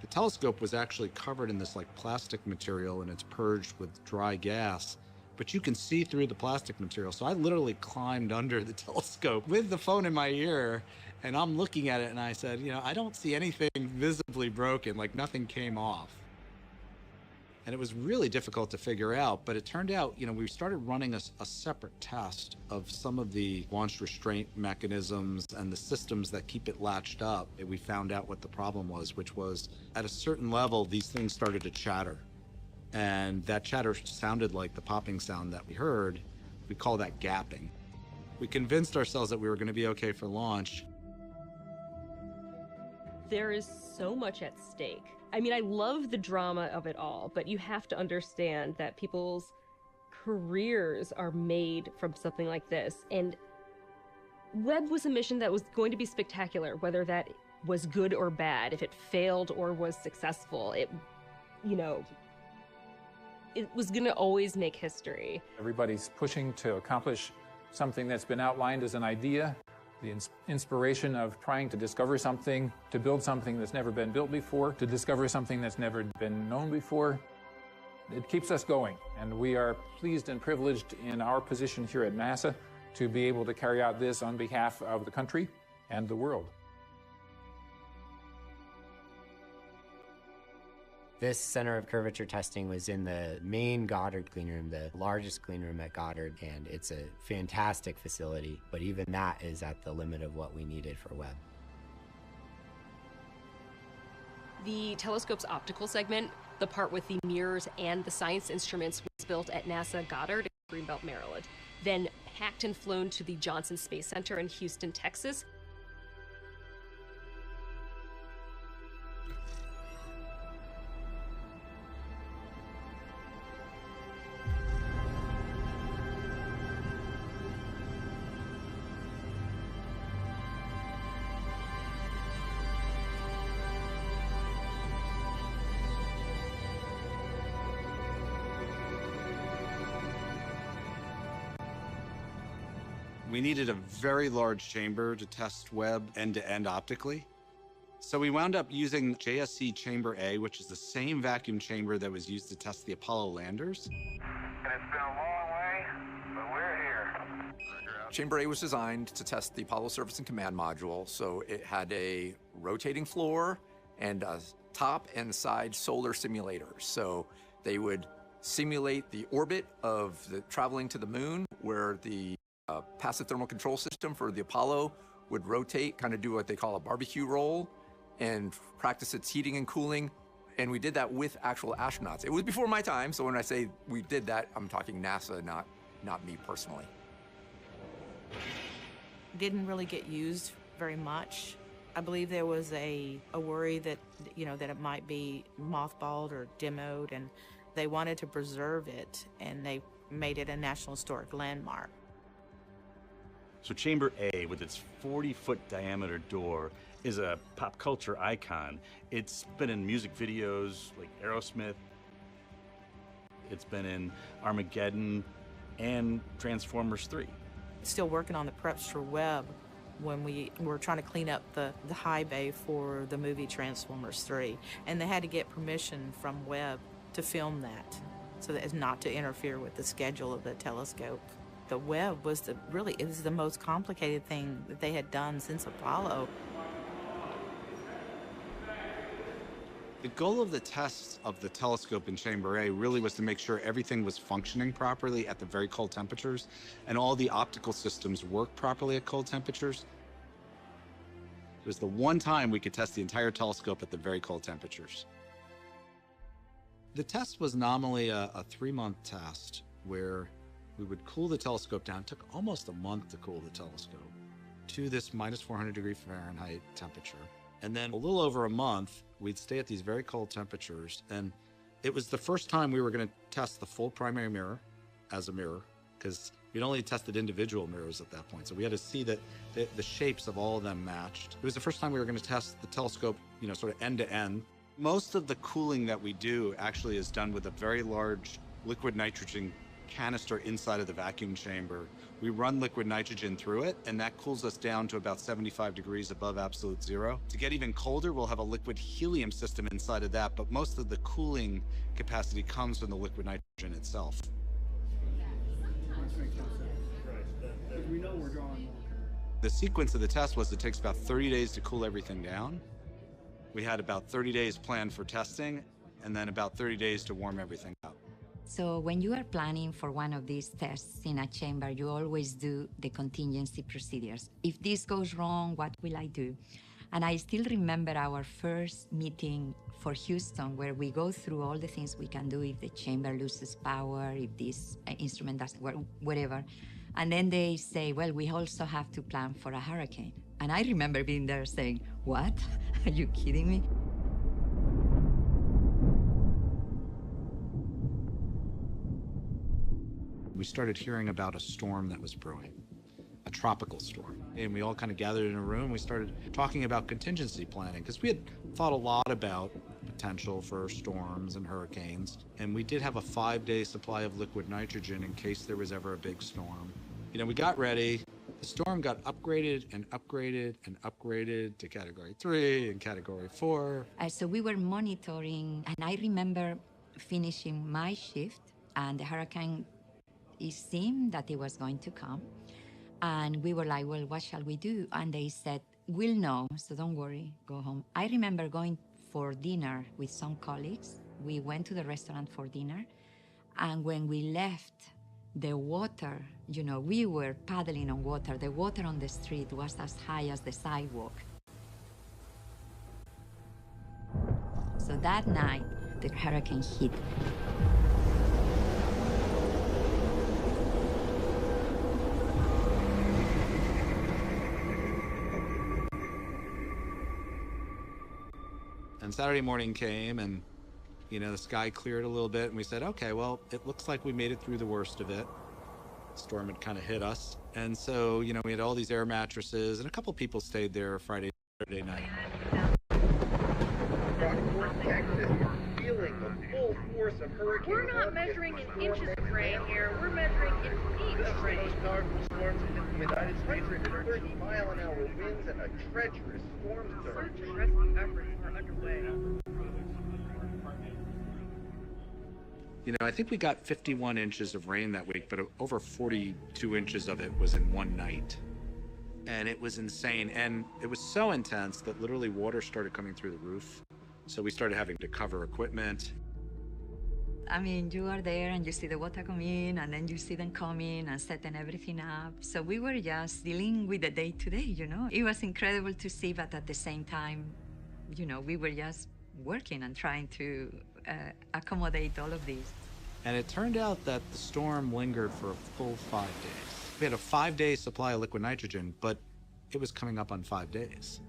The telescope was actually covered in this like plastic material, and it's purged with dry gas, but you can see through the plastic material. So I literally climbed under the telescope with the phone in my ear, and I'm looking at it, and I said, you know, I don't see anything visibly broken, like nothing came off. And it was really difficult to figure out, but it turned out, you know, we started running a separate test of some of the launch restraint mechanisms and the systems that keep it latched up. And we found out what the problem was, which was at a certain level, these things started to chatter. And that chatter sounded like the popping sound that we heard. We call that gapping. We convinced ourselves that we were going to be okay for launch.
There is so much at stake. I mean, I love the drama of it all, but you have to understand that people's careers are made from something like this. And Webb was a mission that was going to be spectacular, whether that was good or bad, if it failed or was successful. It, you know, it was going to always make history.
Everybody's pushing to accomplish something that's been outlined as an idea. The inspiration of trying to discover something, to build something that's never been built before, to discover something that's never been known before. It keeps us going, and we are pleased and privileged in our position here at NASA to be able to carry out this on behalf of the country and the world.
This center of curvature testing was in the main Goddard clean room, the largest clean room at Goddard, and it's a fantastic facility, but even that is at the limit of what we needed for Webb.
The telescope's optical segment, the part with the mirrors and the science instruments, was built at NASA Goddard in Greenbelt, Maryland, then packed and flown to the Johnson Space Center in Houston, Texas.
We needed a very large chamber to test Webb end-to-end optically. So we wound up using JSC Chamber A, which is the same vacuum chamber that was used to test the Apollo landers.
And it's been a long way, but we're here.
Chamber A was designed to test the Apollo Service and Command Module, so it had a rotating floor and a top and side solar simulators. So they would simulate the orbit of the traveling to the moon, where the passive thermal control system for the Apollo would rotate, kind of do what they call a barbecue roll, and practice its heating and cooling. And we did that with actual astronauts. It was before my time, so when I say we did that, I'm talking NASA, not me personally.
Didn't really get used very much. I believe there was a worry that, that it might be mothballed or demoed, and they wanted to preserve it, and they made it a National Historic Landmark.
So Chamber A, with its 40-foot diameter door, is a pop culture icon. It's been in music videos like Aerosmith. It's been in Armageddon and Transformers 3.
Still working on the preps for Webb when we were trying to clean up the high bay for the movie Transformers 3. And they had to get permission from Webb to film that, so that as not to interfere with the schedule of the telescope. The Webb was it was the most complicated thing that they had done since Apollo.
The goal of the test of the telescope in Chamber A really was to make sure everything was functioning properly at the very cold temperatures, and all the optical systems worked properly at cold temperatures. It was the one time we could test the entire telescope at the very cold temperatures. The test was nominally a 3-month test where we would cool the telescope down. It took almost a month to cool the telescope to this minus 400 degree Fahrenheit temperature. And then a little over a month, we'd stay at these very cold temperatures. And it was the first time we were going to test the full primary mirror as a mirror, because we'd only tested individual mirrors at that point. So we had to see that the shapes of all of them matched. It was the first time we were going to test the telescope, sort of end to end. Most of the cooling that we do actually is done with a very large liquid nitrogen canister inside of the vacuum chamber. We run liquid nitrogen through it, and that cools us down to about 75 degrees above absolute zero. To get even colder, we'll have a liquid helium system inside of that, but most of the cooling capacity comes from the liquid nitrogen itself. The sequence of the test was it takes about 30 days to cool everything down. We had about 30 days planned for testing, and then about 30 days to warm everything up.
So when you are planning for one of these tests in a chamber, you always do the contingency procedures. If this goes wrong, what will I do? And I still remember our first meeting for Houston, where we go through all the things we can do if the chamber loses power, if this instrument doesn't work, whatever. And then they say, well, we also have to plan for a hurricane. And I remember being there saying, what? Are you kidding me?
We started hearing about a storm that was brewing, a tropical storm. And we all kind of gathered in a room. We started talking about contingency planning, because we had thought a lot about potential for storms and hurricanes. And we did have a 5-day supply of liquid nitrogen in case there was ever a big storm. We got ready. The storm got upgraded and upgraded and upgraded to Category 3 and Category 4.
So we were monitoring, and I remember finishing my shift, and the hurricane, it seemed that it was going to come. And we were like, well, what shall we do? And they said, we'll know, so don't worry, go home. I remember going for dinner with some colleagues. We went to the restaurant for dinner. And when we left, the water, you know, we were paddling on water. The water on the street was as high as the sidewalk. So that night, the hurricane hit.
And Saturday morning came, and you know, the sky cleared a little bit, and we said, okay, well, it looks like we made it through the worst of it. The storm had kind of hit us. And so, you know, we had all these air mattresses, and a couple people stayed there Friday, Saturday night.
Feeling the full force of hurricane.
We're not measuring in inches of rain here, we're measuring in feet of rain.
This is the most powerful storms in the United States. 130-mile-an-hour winds and a treacherous storm surge.
Search and rescue efforts are underway.
You know, I think we got 51 inches of rain that week, but over 42 inches of it was in one night. And it was insane. And it was so intense that literally water started coming through the roof. So we started having to cover equipment.
I mean, you are there and you see the water come in, and then you see them coming and setting everything up. So we were just dealing with the day-to-day, you know. It was incredible to see, but at the same time, you know, we were just working and trying to accommodate all of these.
And it turned out that the storm lingered for a full 5 days. We had a 5-day supply of liquid nitrogen, but it was coming up on 5 days.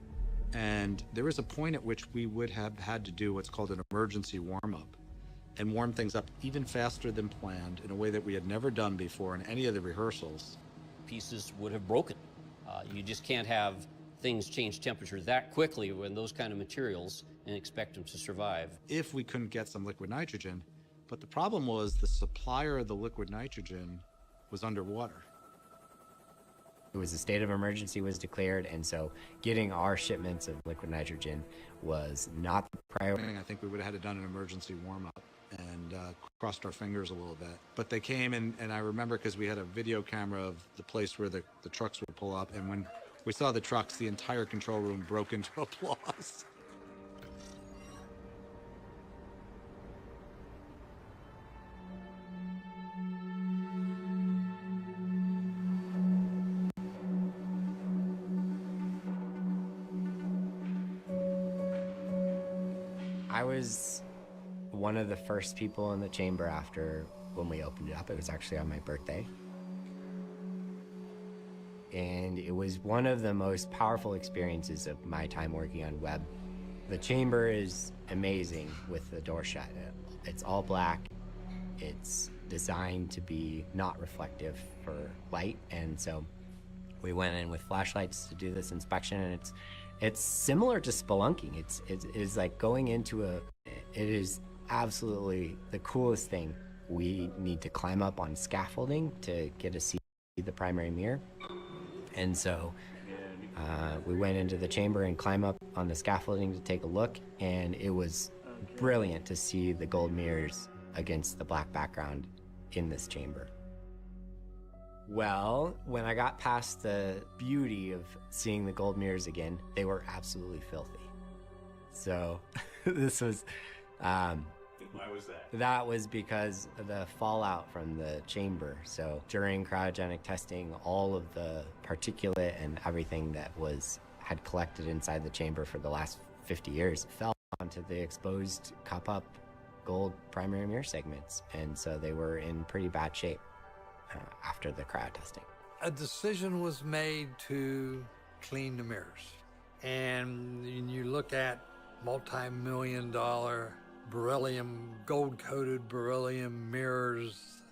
And there was a point at which we would have had to do what's called an emergency warm-up and warm things up even faster than planned in a way that we had never done before in any of the rehearsals.
Pieces would have broken. You just can't have things change temperature that quickly when those kind of materials and expect them to survive.
If we couldn't get some liquid nitrogen, but the problem was the supplier of the liquid nitrogen was underwater.
It was a state of emergency was declared, and so getting our shipments of liquid nitrogen was not the priority.
I think we would have had to done an emergency warm-up and crossed our fingers a little bit. But they came, and I remember because we had a video camera of the place where the trucks would pull up, and when we saw the trucks, the entire control room broke into applause.
I was one of the first people in the chamber after when we opened it up. It was actually on my birthday. And it was one of the most powerful experiences of my time working on Webb. The chamber is amazing with the door shut. It's all black. It's designed to be not reflective for light. And so we went in with flashlights to do this inspection, and it's similar to spelunking. It is like going into it is absolutely the coolest thing. We need to climb up on scaffolding to get to see the primary mirror. And so we went into the chamber and climbed up on the scaffolding to take a look, and it was brilliant to see the gold mirrors against the black background in this chamber. Well, when I got past the beauty of seeing the gold mirrors again, they were absolutely filthy. So this was...
Why was that?
That was because of the fallout from the chamber. So during cryogenic testing, all of the particulate and everything that had collected inside the chamber for the last 50 years fell onto the exposed cup-up gold primary mirror segments. And so they were in pretty bad shape after the cryo testing.
A decision was made to clean the mirrors. And you look at multi-million-dollar beryllium, gold-coated beryllium mirrors.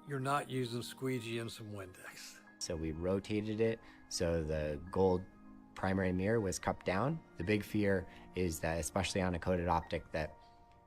You're not using squeegee and some Windex.
So we rotated it so the gold primary mirror was cupped down. The big fear is that, especially on a coated optic, that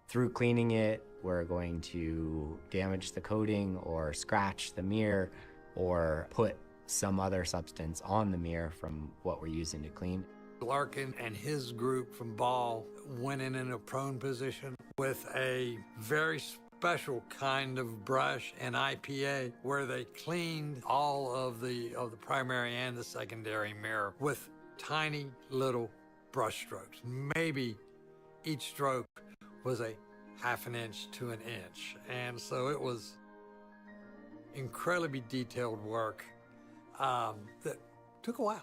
through cleaning it, we're going to damage the coating or scratch the mirror or put some other substance on the mirror from what we're using to clean.
Larkin and his group from Ball went in a prone position. with a very special kind of brush and IPA where they cleaned all of the primary and the secondary mirror with tiny little brush strokes. Maybe each stroke was a half an inch to an inch. And so it was incredibly detailed work that took a while.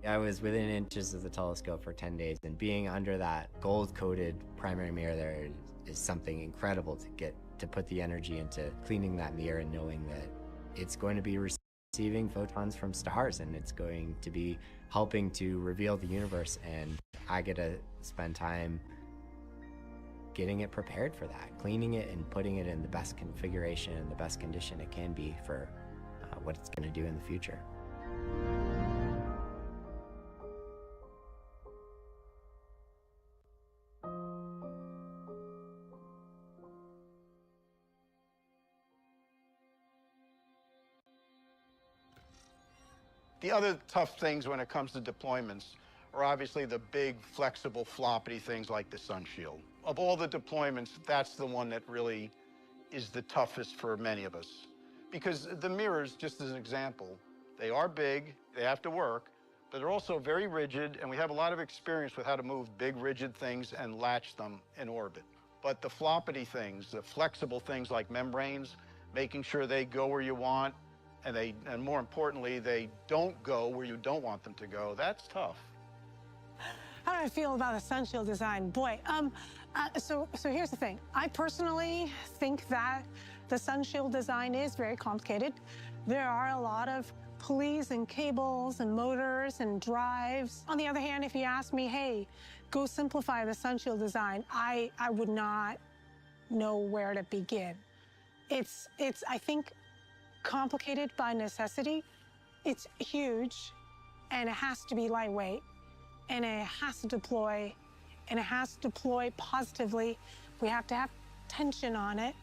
I was within inches of the telescope for 10 days, and being under that gold-coated primary mirror there is something incredible to put the energy into cleaning that mirror and knowing that it's going to be receiving photons from stars, and it's going to be helping to reveal the universe, and I get to spend time getting it prepared for that, cleaning it and putting it in the best configuration and the best condition it can be for what it's going to do in the future.
The other tough things when it comes to deployments are obviously the big, flexible, floppy things like the sun shield. Of all the deployments, that's the one that really is the toughest for many of us. Because the mirrors, just as an example, they are big, they have to work, but they're also very rigid, and we have a lot of experience with how to move big, rigid things and latch them in orbit. But the floppity things, the flexible things like membranes, making sure they go where you want, and more importantly, they don't go where you don't want them to go, that's tough.
How do I feel about the sun shield design? Boy, so here's the thing. I personally think that the sun shield design is very complicated. There are a lot of pulleys and cables and motors and drives. On the other hand, if you ask me, hey, go simplify the sun shield design, I would not know where to begin. It's I think, complicated by necessity. It's huge, and it has to be lightweight, and it has to deploy, and it has to deploy positively. We have to have tension on it.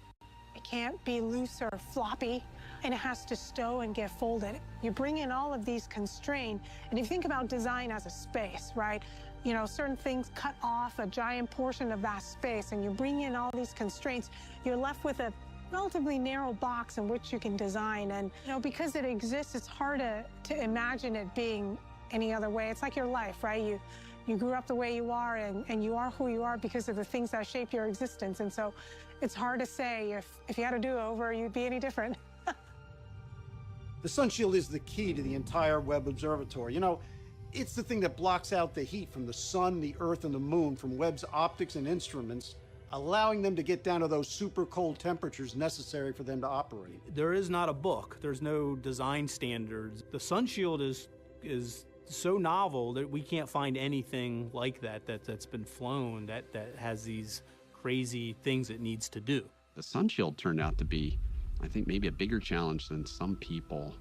It can't be loose or floppy, and it has to stow and get folded. You bring in all of these constraints, and if you think about design as a space, right? You know, certain things cut off a giant portion of that space, and you bring in all these constraints, you're left with a relatively narrow box in which you can design. And, you know, because it exists, it's hard to imagine it being any other way. It's like your life, right? You grew up the way you are, and you are who you are because of the things that shape your existence. And so it's hard to say if you had a do-over, you'd be any different.
The sun shield is the key to the entire Webb Observatory. You know, it's the thing that blocks out the heat from the sun, the earth, and the moon from Webb's optics and instruments, allowing them to get down to those super cold temperatures necessary for them to operate.
There is not a book. There's no design standards. The sun shield is so novel that we can't find anything like that's been flown that has these crazy things it needs to do.
The sun shield turned out to be, I think, maybe a bigger challenge than some people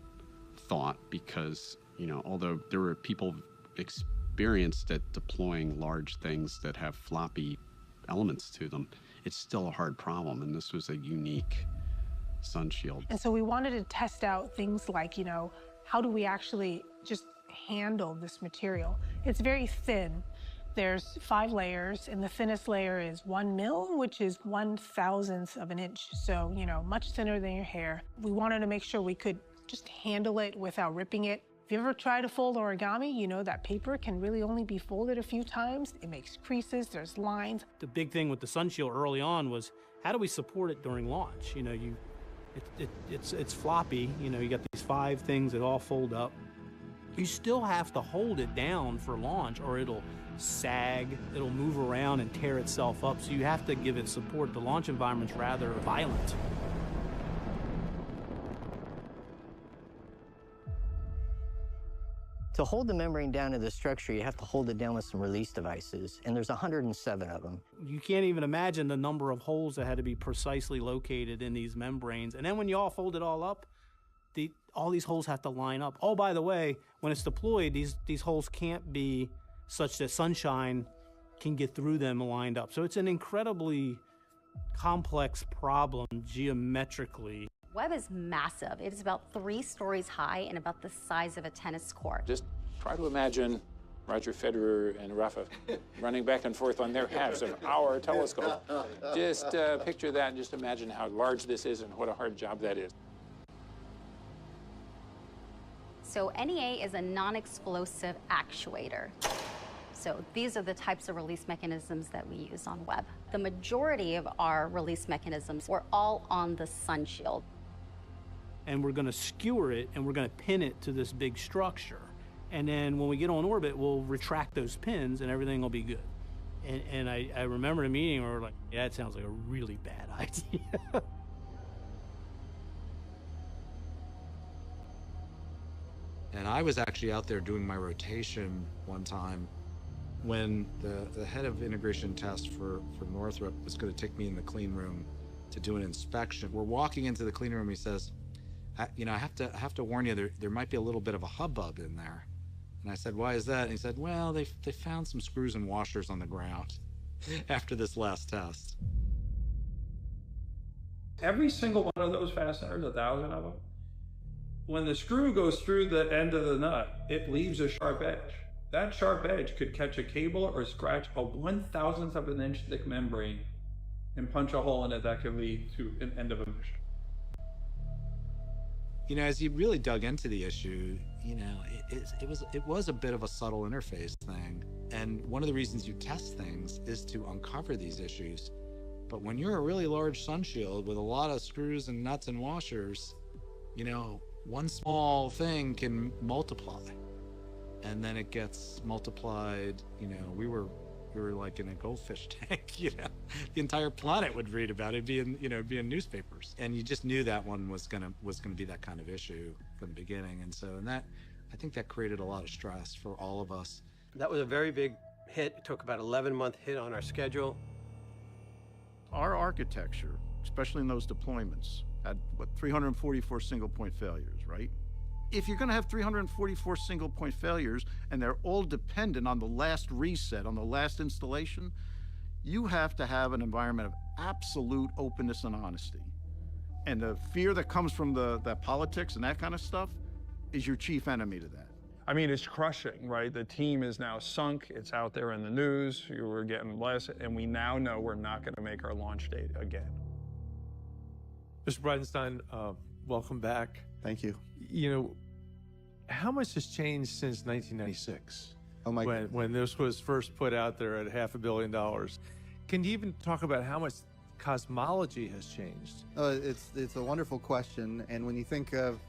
thought, because, you know, although there were people experienced at deploying large things that have floppy elements to them, it's still a hard problem, and this was a unique sun shield.
And so we wanted to test out things like, you know, how do we actually just handle this material? It's very thin. There's 5 layers, and the thinnest layer is 1 mil, which is 1/1000th of an inch. So, you know, much thinner than your hair. We wanted to make sure we could just handle it without ripping it. If you ever try to fold origami, you know that paper can really only be folded a few times. It makes creases, there's lines.
The big thing with the sun shield early on was, how do we support it during launch? You know, it's floppy. You know, you got these 5 things that all fold up. You still have to hold it down for launch, or it'll sag, it'll move around and tear itself up. So you have to give it support. The launch environment's rather violent.
To hold the membrane down to the structure, you have to hold it down with some release devices, and there's 107 of them.
You can't even imagine the number of holes that had to be precisely located in these membranes. And then when you all fold it all up, all these holes have to line up. Oh, by the way, when it's deployed, these holes can't be such that sunshine can get through them lined up. So it's an incredibly complex problem geometrically.
Webb is massive. It is about 3 stories high and about the size of a tennis court.
Just try to imagine Roger Federer and Rafa running back and forth on their halves of our telescope. Just picture that and just imagine how large this is and what a hard job that is.
So NEA is a non-explosive actuator. So these are the types of release mechanisms that we use on Webb. The majority of our release mechanisms were all on the sun shield.
And we're going to skewer it, and we're going to pin it to this big structure. And then when we get on orbit, we'll retract those pins, and everything will be good. And I remember a meeting where we're like, yeah, that sounds like a really bad idea.
And I was actually out there doing my rotation one time when the head of integration test for Northrop was going to take me in the clean room to do an inspection. We're walking into the clean room. He says, I have to warn you, there might be a little bit of a hubbub in there. And I said, why is that? And he said, well, they found some screws and washers on the ground after this last test.
Every single one of those fasteners, 1,000 of them, when the screw goes through the end of the nut, it leaves a sharp edge. That sharp edge could catch a cable or scratch a 1,000th of an inch thick membrane and punch a hole in it that could lead to an end of a mission.
You know, as you really dug into the issue, you know, it was a bit of a subtle interface thing. And one of the reasons you test things is to uncover these issues. But when you're a really large sun shield with a lot of screws and nuts and washers, you know, one small thing can multiply. And then it gets multiplied, you know, we were like in a goldfish tank, you know. The entire planet would read about it, be in newspapers. And you just knew that one was gonna be that kind of issue from the beginning. And that, I think that created a lot of stress for all of us.
That was a very big hit. It took about 11-month hit on our schedule.
Our architecture, especially in those deployments, had 344 single point failures, right? If you're going to have 344 single point failures and they're all dependent on the last reset, on the last installation, you have to have an environment of absolute openness and honesty. And the fear that comes from that politics and that kind of stuff is your chief enemy to that.
I mean, it's crushing, right? The team is now sunk. It's out there in the news. We're getting less, and we now know we're not going to make our launch date again.
Mr. Bridenstine, welcome back.
Thank you.
You know, how much has changed since 1996?
Oh my God.
When this was first put out there at $500 million. Can you even talk about how much cosmology has changed?
It's a wonderful question. And when you think of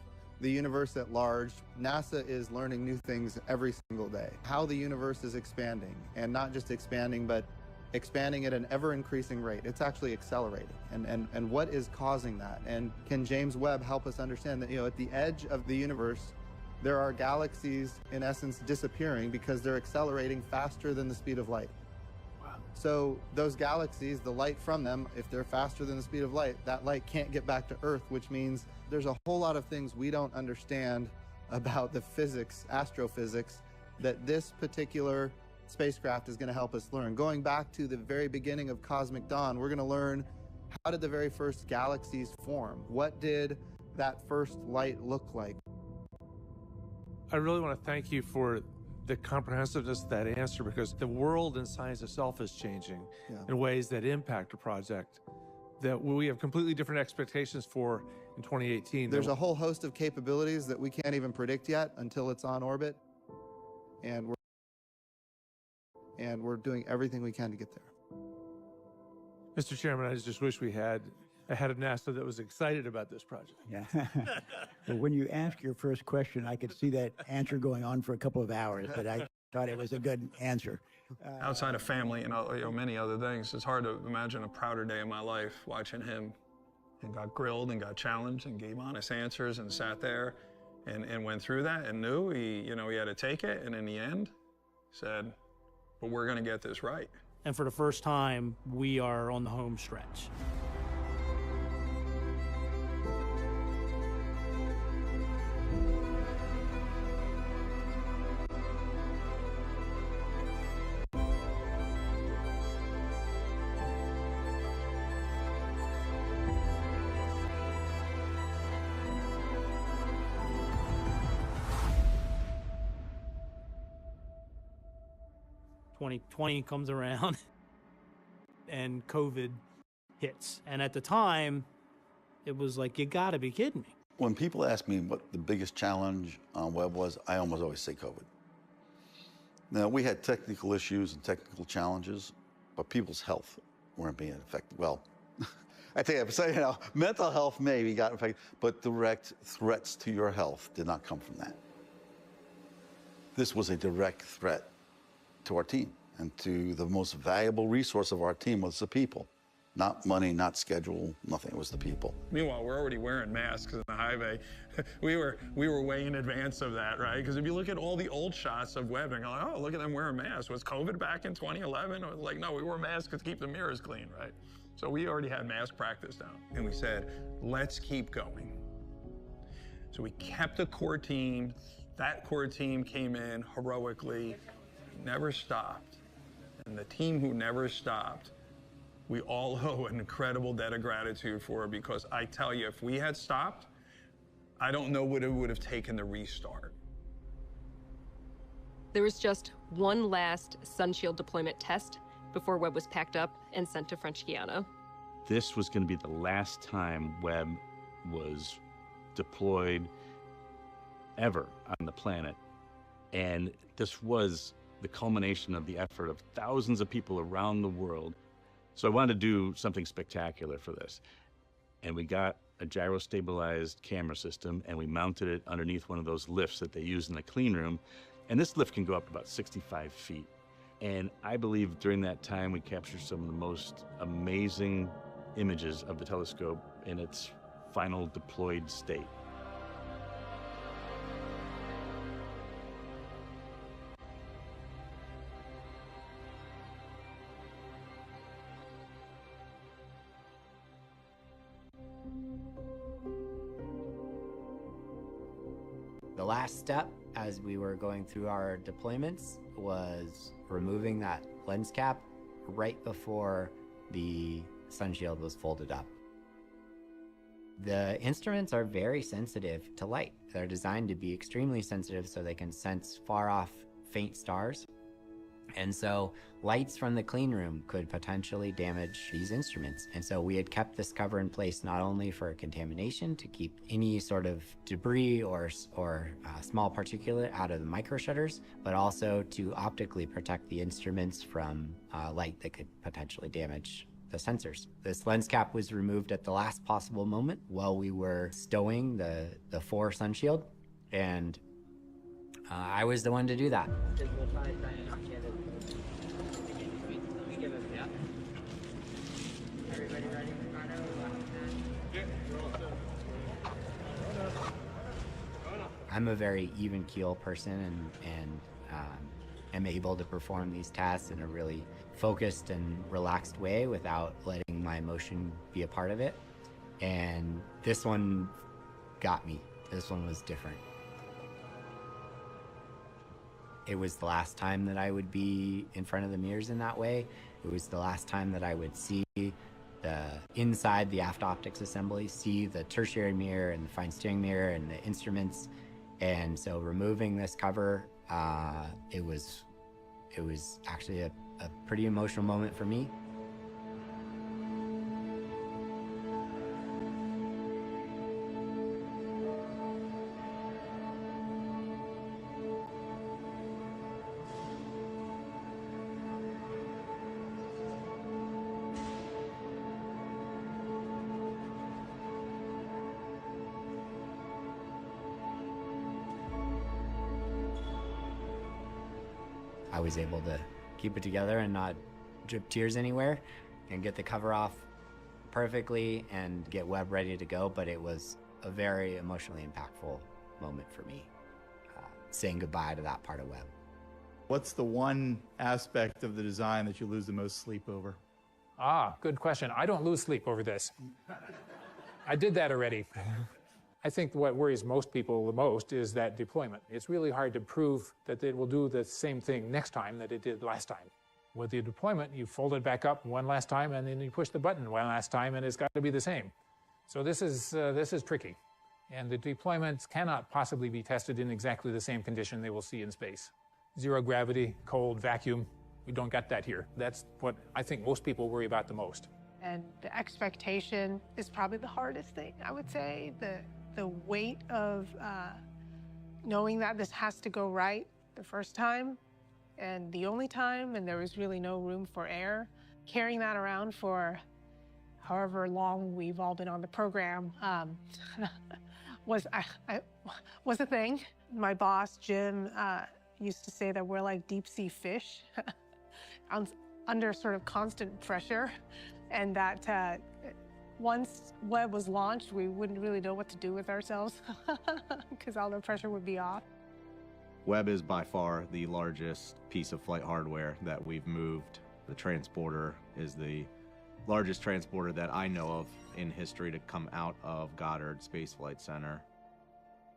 the universe at large, NASA is learning new things every single day. How the universe is expanding, and not just expanding, but expanding at an ever-increasing rate. It's actually accelerating. And what is causing that? And can James Webb help us understand that, you know, at the edge of the universe, there are galaxies, in essence, disappearing because they're accelerating faster than the speed of light. Wow. So those galaxies, the light from them, if they're faster than the speed of light, that light can't get back to Earth, which means there's a whole lot of things we don't understand about the physics, astrophysics, that this particular spacecraft is going to help us learn. Going back to the very beginning of Cosmic Dawn, we're going to learn, how did the very first galaxies form? What did that first light look like?
I really want to thank you for the comprehensiveness of that answer, because the world and science itself is changing in ways that impact a project that we have completely different expectations for in 2018.
There's a whole host of capabilities that we can't even predict yet until it's on orbit, and we're doing everything we can to get there.
Mr. Chairman, I just wish we had a head of NASA that was excited about this project.
Yeah. Well, when you asked your first question, I could see that answer going on for a couple of hours, but I thought it was a good answer.
Outside of family and many other things, it's hard to imagine a prouder day in my life watching him, and got grilled and got challenged and gave honest answers and sat there and went through that and knew he had to take it, and in the end said, but we're going to get this right.
And for the first time, we are on the home stretch. 2020 comes around and COVID hits. And at the time, it was like, you gotta be kidding me.
When people ask me what the biggest challenge on web was, I almost always say COVID. Now, we had technical issues and technical challenges, but people's health weren't being affected. Well, I tell you, so, mental health maybe got affected, but direct threats to your health did not come from that. This was a direct threat to our team, and to the most valuable resource of our team was the people. Not money, not schedule, nothing. It was the people.
Meanwhile, we're already wearing masks in the high bay. we were way in advance of that, right? Because if you look at all the old shots of web and go, oh, look at them wearing masks. Was COVID back in 2011? It was like, no, we wore masks to keep the mirrors clean, right? So we already had mask practice down. And we said, let's keep going. So we kept a core team. That core team came in heroically, never stopped. And the team who never stopped, we all owe an incredible debt of gratitude for, because I tell you, if we had stopped, I don't know what it would have taken to restart.
There was just one last SunShield deployment test before Webb was packed up and sent to French Guiana.
This was going to be the last time Webb was deployed ever on the planet. And this was the culmination of the effort of thousands of people around the world. So I wanted to do something spectacular for this. And we got a gyro-stabilized camera system, and we mounted it underneath one of those lifts that they use in the clean room. And this lift can go up about 65 feet. And I believe during that time, we captured some of the most amazing images of the telescope in its final deployed state.
The last step as we were going through our deployments was removing that lens cap right before the SunShield was folded up. The instruments are very sensitive to light. They're designed to be extremely sensitive so they can sense far off faint stars. And so lights from the clean room could potentially damage these instruments. And so we had kept this cover in place not only for contamination to keep any sort of debris or small particulate out of the micro shutters, but also to optically protect the instruments from light that could potentially damage the sensors. This lens cap was removed at the last possible moment while we were stowing the 4 SunShield, and I was the one to do that. I'm a very even keel person and am able to perform these tasks in a really focused and relaxed way without letting my emotion be a part of it. And this one got me. This one was different. It was the last time that I would be in front of the mirrors in that way. It was the last time that I would see the inside the aft optics assembly, see the tertiary mirror and the fine steering mirror and the instruments. And so removing this cover, it was actually a pretty emotional moment for me. I was able to keep it together and not drip tears anywhere and get the cover off perfectly and get Webb ready to go, but it was a very emotionally impactful moment for me, saying goodbye to that part of Webb.
What's the one aspect of the design that you lose the most sleep over?
Good question. I don't lose sleep over this. I did that already. I think what worries most people the most is that deployment. It's really hard to prove that it will do the same thing next time that it did last time. With the deployment, you fold it back up one last time, and then you push the button one last time, and it's got to be the same. So this is tricky. And the deployments cannot possibly be tested in exactly the same condition they will see in space. Zero gravity, cold, vacuum, We don't get that here. That's what I think most people worry about the most.
And the expectation is probably the hardest thing, I would say. The weight of knowing that this has to go right the first time and the only time, and there was really no room for error. Carrying that around for however long we've all been on the program was a thing. My boss, Jim, used to say that we're like deep sea fish under sort of constant pressure, and that once Webb was launched, we wouldn't really know what to do with ourselves because all the pressure would be off.
Webb is by far the largest piece of flight hardware that we've moved. The transporter is the largest transporter that I know of in history to come out of Goddard Space Flight Center.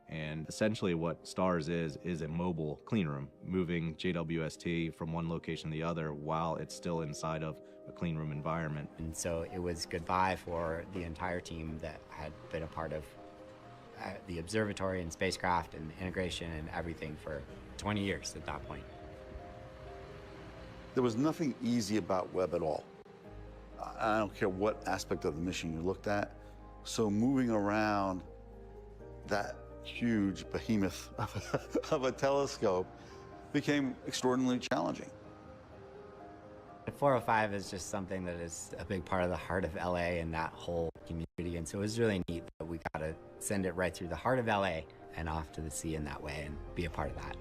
And essentially what STARS is a mobile clean room, moving JWST from one location to the other while it's still inside of a clean room environment.
And so it was goodbye for the entire team that had been a part of the observatory and spacecraft and integration and everything for 20 years at that point.
There was nothing easy about Webb at all. I don't care what aspect of the mission you looked at. So moving around that huge behemoth of a telescope became extraordinarily challenging.
The 405 is just something that is a big part of the heart of LA and that whole community, and so it was really neat that we got to send it right through the heart of LA and off to the sea in that way and be a part of that.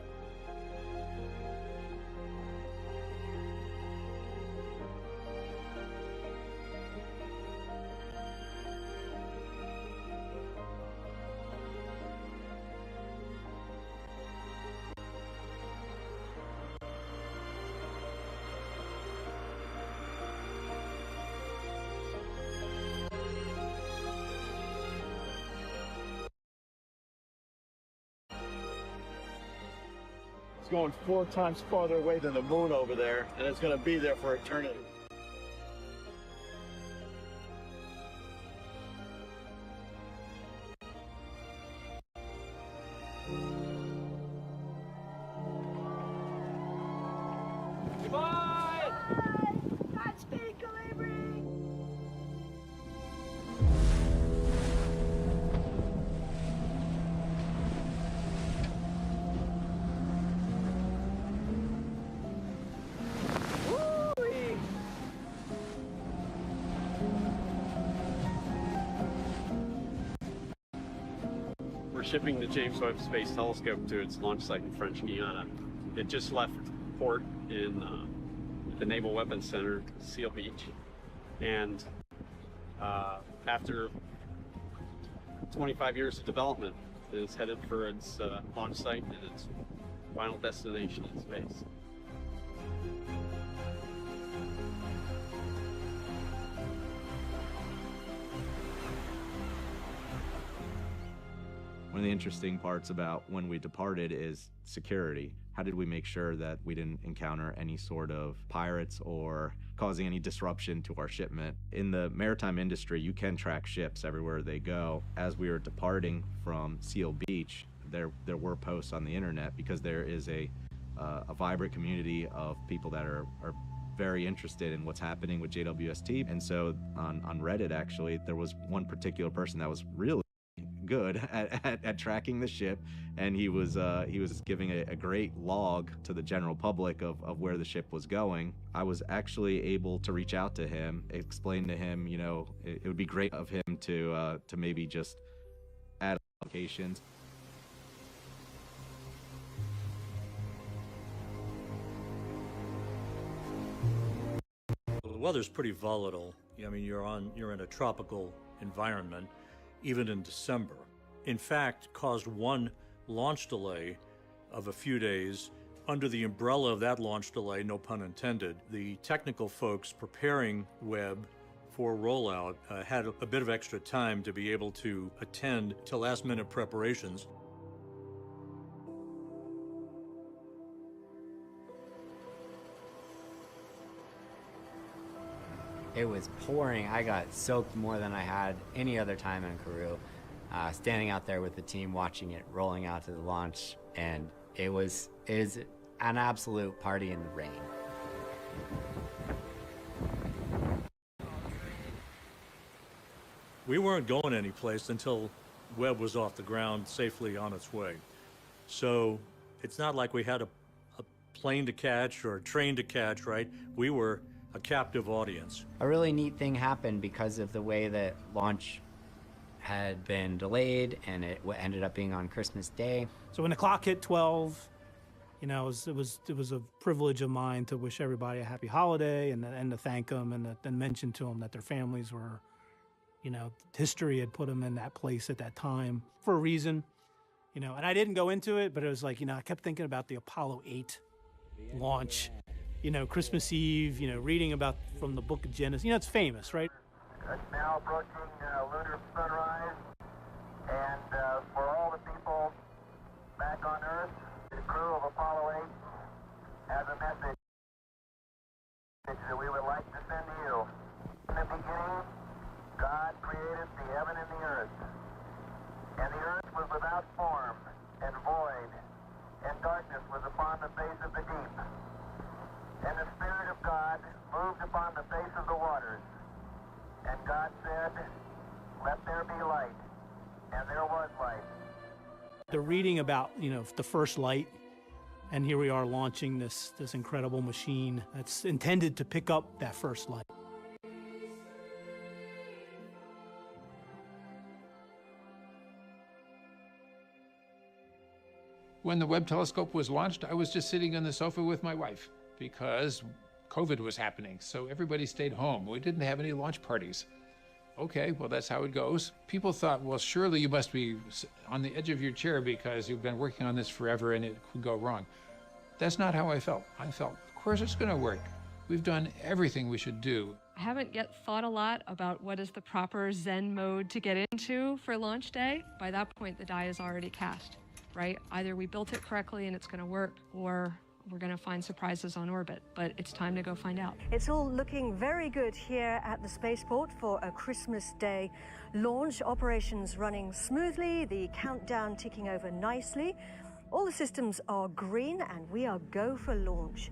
Going 4 times farther away than the moon over there, and it's going to be there for eternity.
Goodbye! Godspeed, Calibri!
We're shipping the James Webb Space Telescope to its launch site in French Guiana. It just left port in the Naval Weapons Center, Seal Beach, and after 25 years of development, it's headed for its launch site and its final destination in space.
One of the interesting parts about when we departed is security. How did we make sure that we didn't encounter any sort of pirates or causing any disruption to our shipment? In the maritime industry, you can track ships everywhere they go. As we were departing from Seal Beach, there were posts on the internet because there is a vibrant community of people that are very interested in what's happening with JWST. And so on Reddit, actually, there was one particular person that was really good at tracking the ship, and he was giving a great log to the general public of where the ship was going. I was actually able to reach out to him, explain to him, you know, it would be great of him to maybe just add locations.
The weather's pretty volatile. I mean, you're in a tropical environment, even in December. In fact, caused one launch delay of a few days. Under the umbrella of that launch delay, no pun intended, the technical folks preparing Webb for rollout had a bit of extra time to be able to attend to last-minute preparations.
It was pouring. I got soaked more than I had any other time in Kourou. Standing out there with the team, watching it rolling out to the launch, and it is an absolute party in the rain.
We weren't going anyplace until Webb was off the ground safely on its way. So it's not like we had a plane to catch or a train to catch, right? We were a captive audience.
A really neat thing happened because of the way that launch had been delayed, and it ended up being on Christmas Day.
So when the clock hit 12, you know, it was a privilege of mine to wish everybody a happy holiday and to thank them and mention to them that their families were, you know, history had put them in that place at that time for a reason, you know. And I didn't go into it, but it was like, you know, I kept thinking about the Apollo 8 launch, you know, Christmas Eve, you know, reading about from the book of Genesis. You know, it's famous, right?
It's now approaching lunar sunrise, and for all the people back on Earth, the crew of Apollo 8 has a message that we would like to send to you. In the beginning, God created the heaven and the earth was without form and void, and darkness was upon the face of the deep. And the Spirit of God moved upon the face of the waters. And God said, "Let there be light." And there was light.
They're reading about, you know, the first light, and here we are launching this incredible machine that's intended to pick up that first light.
When the Webb telescope was launched, I was just sitting on the sofa with my wife because COVID was happening, so everybody stayed home. We didn't have any launch parties. Okay, well, that's how it goes. People thought, well, surely you must be on the edge of your chair because you've been working on this forever and it could go wrong. That's not how I felt. I felt, of course it's going to work. We've done everything we should do.
I haven't yet thought a lot about what is the proper Zen mode to get into for launch day. By that point, the die is already cast, right? Either we built it correctly and it's going to work, or we're going to find surprises on orbit, but it's time to go find out.
It's all looking very good here at the spaceport for a Christmas Day launch. Operations running smoothly, the countdown ticking over nicely. All the systems are green and we are go for launch.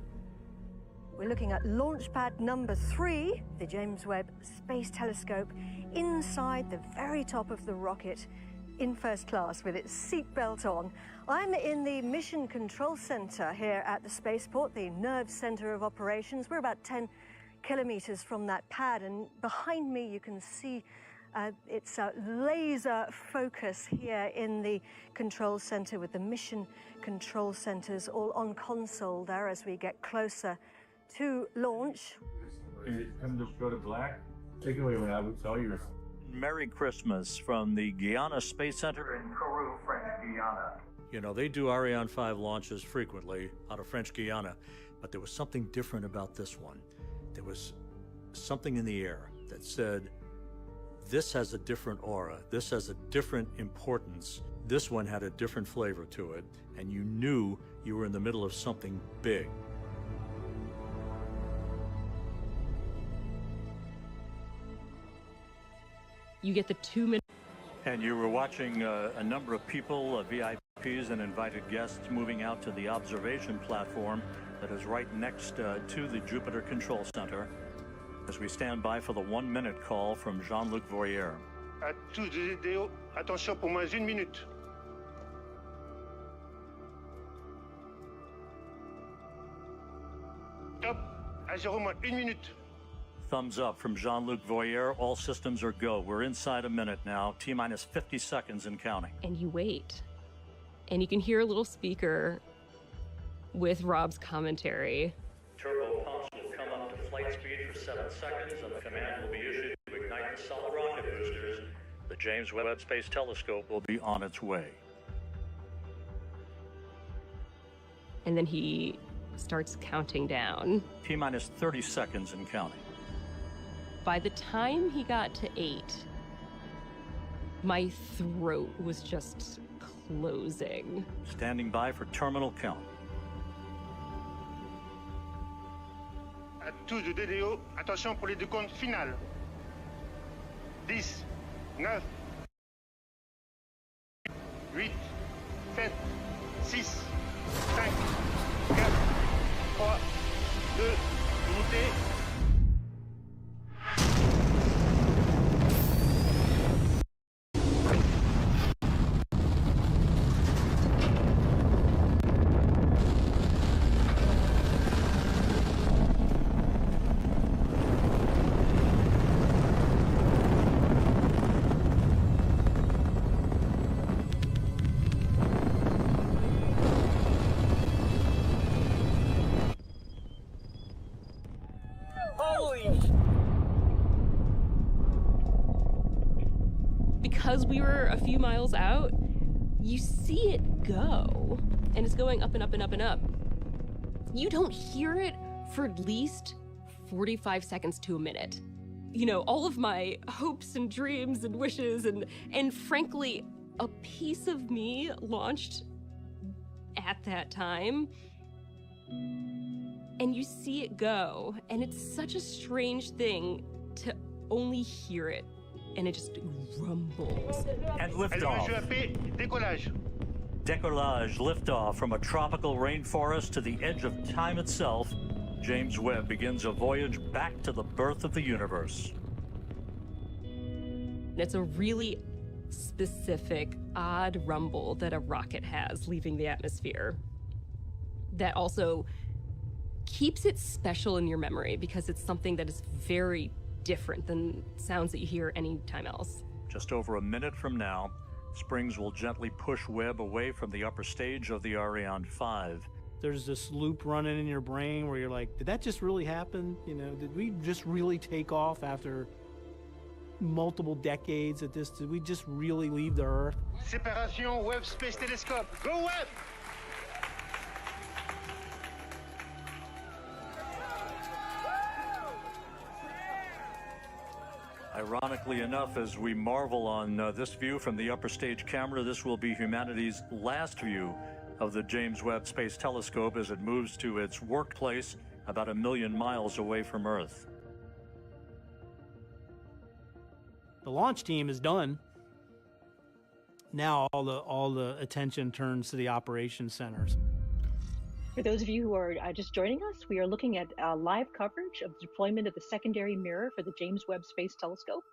We're looking at launch pad number 3, the James Webb Space Telescope, inside the very top of the rocket, in first class with its seatbelt on. I'm in the Mission Control Center here at the spaceport, the nerve center of operations. We're about 10 kilometers from that pad, and behind me you can see it's a laser focus here in the control center with the Mission Control Centers all on console there as we get closer to launch.
Come just go to black. Take away what I would tell you.
Merry Christmas from the Guyana Space Center in Kourou, French Guiana. You know, they do Ariane 5 launches frequently out of French Guiana, but there was something different about this one. There was something in the air that said, this has a different aura, this has a different importance, this one had a different flavor to it, and you knew you were in the middle of something big.
You get the 2-minute.
And you were watching a number of people, VIPs and invited guests, moving out to the observation platform that is right next to the Jupiter Control Center as we stand by for the 1-minute call from Jean-Luc Voyer.
À tous les idéaux, attention pour moins 1 minute. Top, à 0 moins 1 minute.
Thumbs up from Jean-Luc Voyer. All systems are go. We're inside a minute now. T-minus 50 seconds and counting.
And you wait. And you can hear a little speaker with Rob's commentary.
Turbo pumps will come up to flight speed for 7 seconds, and the command will be issued to ignite the solid rocket boosters. The James Webb Space Telescope will be on its way.
And then he starts counting down.
T-minus 30 seconds and counting.
By the time he got to 8, my throat was just closing.
Standing by for terminal count.
À tous de DDO, attention pour les décomptes finales. 10, 9, 8, 7, 6, 5, 4, 3, 2,
échappé.
Because we were a few miles out, you see it go, and it's going up and up and up and up. You don't hear it for at least 45 seconds to a minute. You know, all of my hopes and dreams and wishes and frankly, a piece of me launched at that time. And you see it go, and it's such a strange thing to only hear it, and it just rumbles.
And liftoff.
Décollage.
Décollage, liftoff from a tropical rainforest to the edge of time itself. James Webb begins a voyage back to the birth of the universe.
It's a really specific, odd rumble that a rocket has leaving the atmosphere that also keeps it special in your memory because it's something that is very different than sounds that you hear anytime else.
Just over a minute from now, Springs will gently push Webb away from the upper stage of the Ariane 5.
There's this loop running in your brain where you're like, did that just really happen? You know, did we just really take off after multiple decades at this? Did we just really leave the Earth?
Séparation Webb Space Telescope. Go Webb!
Ironically enough, as we marvel on this view from the upper stage camera, this will be humanity's last view of the James Webb Space Telescope as it moves to its workplace about 1 million miles away from Earth.
The launch team is done. Now all the attention turns to the operations centers.
For those of you who are just joining us, we are looking at live coverage of the deployment of the secondary mirror for the James Webb Space Telescope.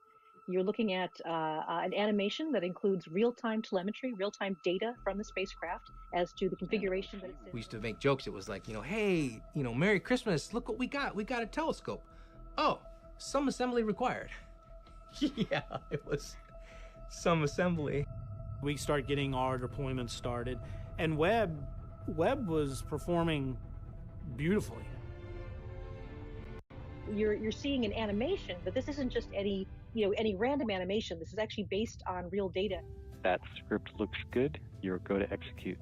You're looking at an animation that includes real-time telemetry, real-time data from the spacecraft as to the configuration that it's in.
We used to make jokes. It was like, hey, Merry Christmas. Look what we got. We got a telescope. Oh, some assembly required. Yeah, it was some assembly.
We start getting our deployments started, and Webb was performing beautifully.
You're seeing an animation, but this isn't just any random animation. This is actually based on real data.
That script looks good. You're go to execute.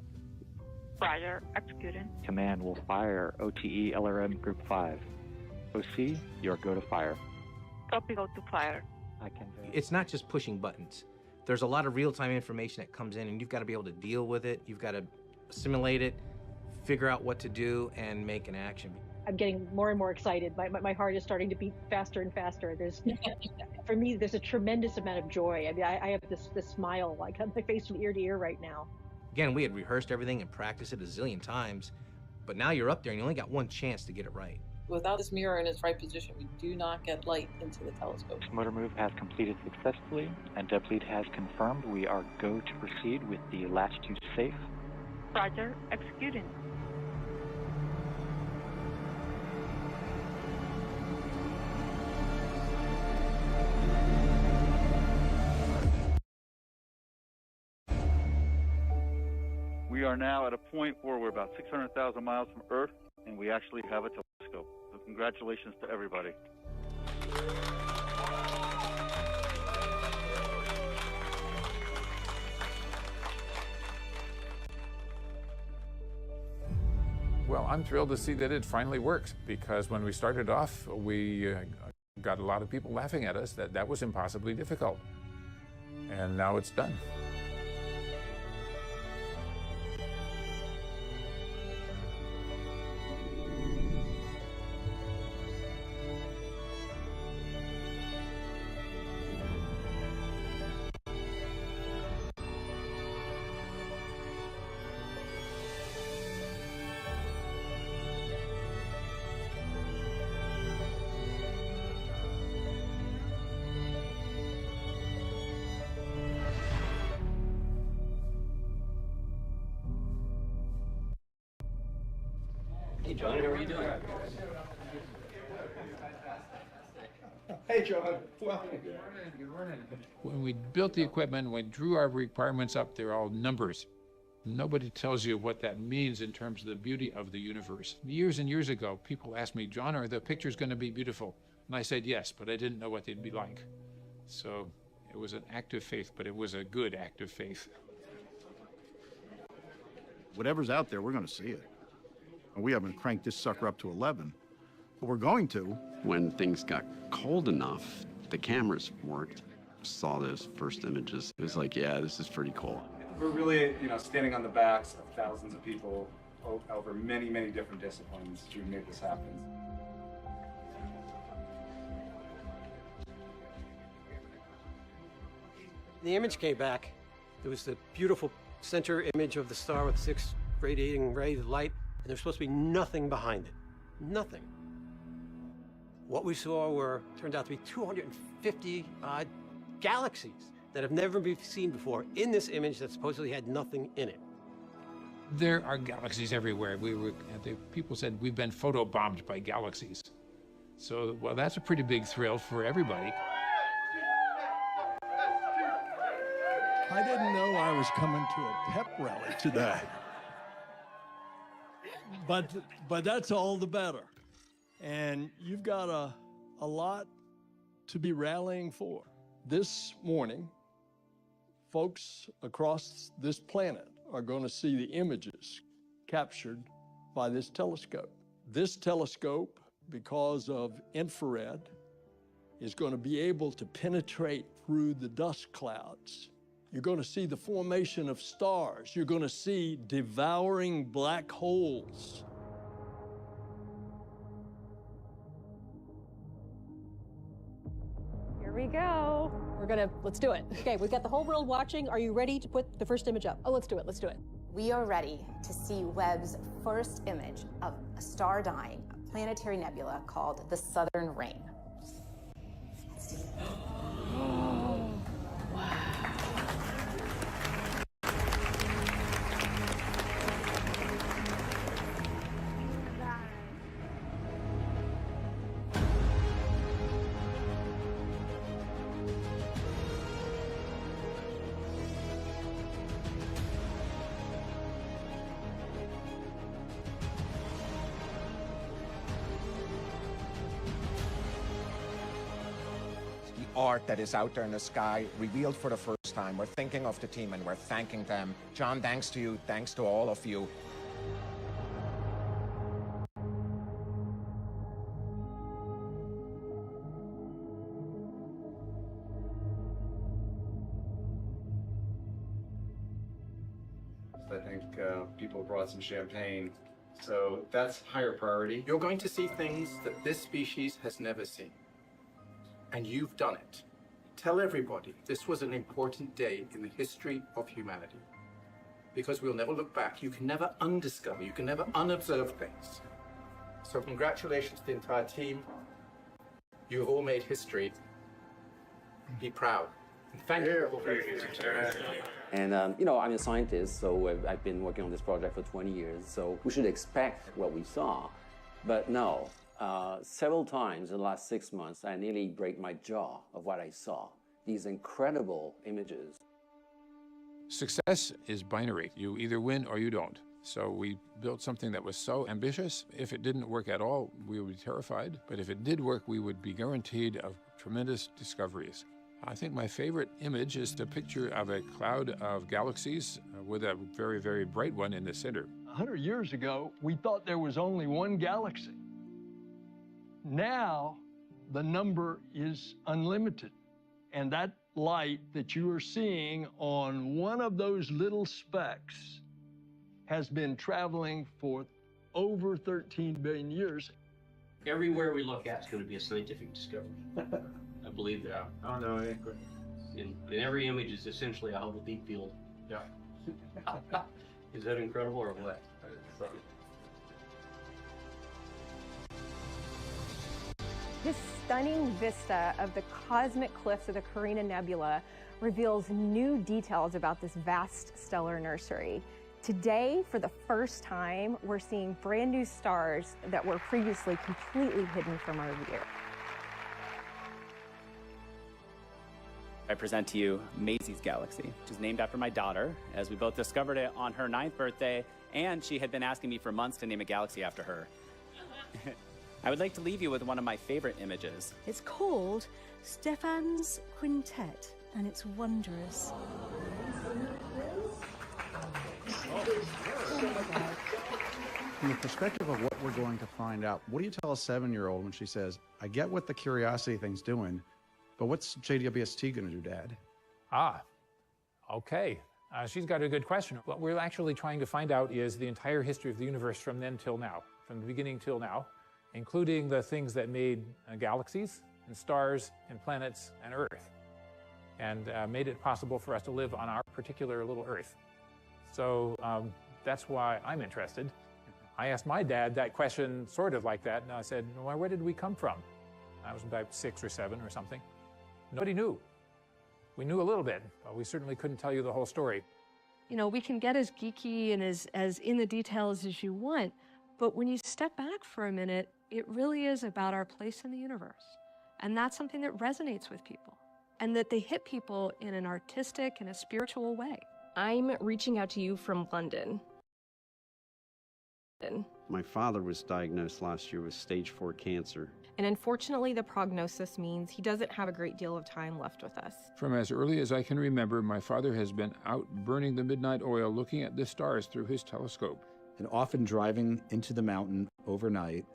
Roger, executing.
Command will fire OTE LRM Group 5. OC, you're go to fire.
Copy, go to fire.
It's not just pushing buttons. There's a lot of real-time information that comes in, and you've got to be able to deal with it. You've got to assimilate it, figure out what to do, and make an action.
I'm getting more and more excited. My heart is starting to beat faster and faster. For me, there's a tremendous amount of joy. I mean, I have this smile like on my face from ear to ear right now.
Again, we had rehearsed everything and practiced it a zillion times, but now you're up there and you only got one chance to get it right.
Without this mirror in its right position, we do not get light into the telescope.
Motor move has completed successfully, and Deplead has confirmed we are go to proceed with the latch to safe.
Roger, executing.
We are now at a point where we're about 600,000 miles from Earth, and we actually have a telescope. So congratulations to everybody.
Well, I'm thrilled to see that it finally works, because when we started off, we got a lot of people laughing at us that was impossibly difficult. And now it's done.
Hey, John, how are you doing?
Hey, John. Well,
When we built the equipment, when we drew our requirements up, they're all numbers. Nobody tells you what that means in terms of the beauty of the universe. Years and years ago, people asked me, John, are the pictures going to be beautiful? And I said yes, but I didn't know what they'd be like. So it was an act of faith, but it was a good act of faith.
Whatever's out there, we're going to see it. And we haven't cranked this sucker up to 11, but we're going to.
When things got cold enough, the cameras worked. Saw those first images. It was like, yeah, this is pretty cool.
We're really, standing on the backs of thousands of people over many, many different disciplines who made this happen.
The image came back. There was the beautiful center image of the star with 6 radiating rays of light, and there's supposed to be nothing behind it. Nothing. What we saw turned out to be 250 odd galaxies that have never been seen before in this image that supposedly had nothing in it.
There are galaxies everywhere. People said we've been photobombed by galaxies. So, well, that's a pretty big thrill for everybody.
I didn't know I was coming to a pep rally today. But that's all the better. And you've got a lot to be rallying for. This morning, folks across this planet are going to see the images captured by this telescope. This telescope, because of infrared, is going to be able to penetrate through the dust clouds. You're going to see the formation of stars. You're going to see devouring black holes.
Here we go. Let's do it. Okay, we've got the whole world watching. Are you ready to put the first image up? Oh, let's do it.
We are ready to see Webb's first image of a star dying, a planetary nebula called the Southern Ring.
Art that is out there in the sky, revealed for the first time. We're thinking of the team and we're thanking them. John, thanks to you, thanks to all of you.
I think people brought some champagne, so that's higher priority.
You're going to see things that this species has never seen. And you've done it. Tell everybody this was an important day in the history of humanity. Because we'll never look back. You can never undiscover, you can never unobserve things. So congratulations to the entire team. You have all made history. Be proud. And thank you all for your
And, I'm a scientist, so I've been working on this project for 20 years, so we should expect what we saw. But no. Several times in the last 6 months, I nearly break my jaw of what I saw. These incredible images.
Success is binary. You either win or you don't. So we built something that was so ambitious. If it didn't work at all, we would be terrified. But if it did work, we would be guaranteed of tremendous discoveries. I think my favorite image is the picture of a cloud of galaxies with a very, very bright one in the center.
100 years ago, we thought there was only one galaxy. Now, the number is unlimited. And that light that you are seeing on one of those little specks has been traveling for over 13 billion years.
Everywhere we look at is going to be a scientific discovery. I believe that.
Oh, no, I agree.
And every image is essentially a Hubble deep field.
Yeah.
Is that incredible or what?
This stunning vista of the cosmic cliffs of the Carina Nebula reveals new details about this vast stellar nursery.
Today, for the first time, we're seeing brand new stars that were previously completely hidden from our view.
I present to you Maisie's Galaxy, which is named after my daughter, as we both discovered it on her 9th birthday, and she had been asking me for months to name a galaxy after her. I would like to leave you with one of my favorite images.
It's called Stefan's Quintet, and it's wondrous.
From the perspective of what we're going to find out, what do you tell a 7-year-old when she says, I get what the curiosity thing's doing, but what's JWST going to do, Dad?
Okay. She's got a good question. What we're actually trying to find out is the entire history of the universe from then till now, from the beginning till now, including the things that made galaxies and stars and planets and Earth, and made it possible for us to live on our particular little Earth. So that's why I'm interested. I asked my dad that question sort of like that, and I said, well, where did we come from? I was about 6 or 7 or something. Nobody knew. We knew a little bit, but we certainly couldn't tell you the whole story.
You know, we can get as geeky and as in the details as you want, but when you step back for a minute, it really is about our place in the universe. And that's something that resonates with people, and that they hit people in an artistic and a spiritual way.
I'm reaching out to you from London.
My father was diagnosed last year with stage 4 cancer.
And unfortunately, the prognosis means he doesn't have a great deal of time left with us.
From as early as I can remember, my father has been out burning the midnight oil, looking at the stars through his telescope.
And often driving into the mountain overnight,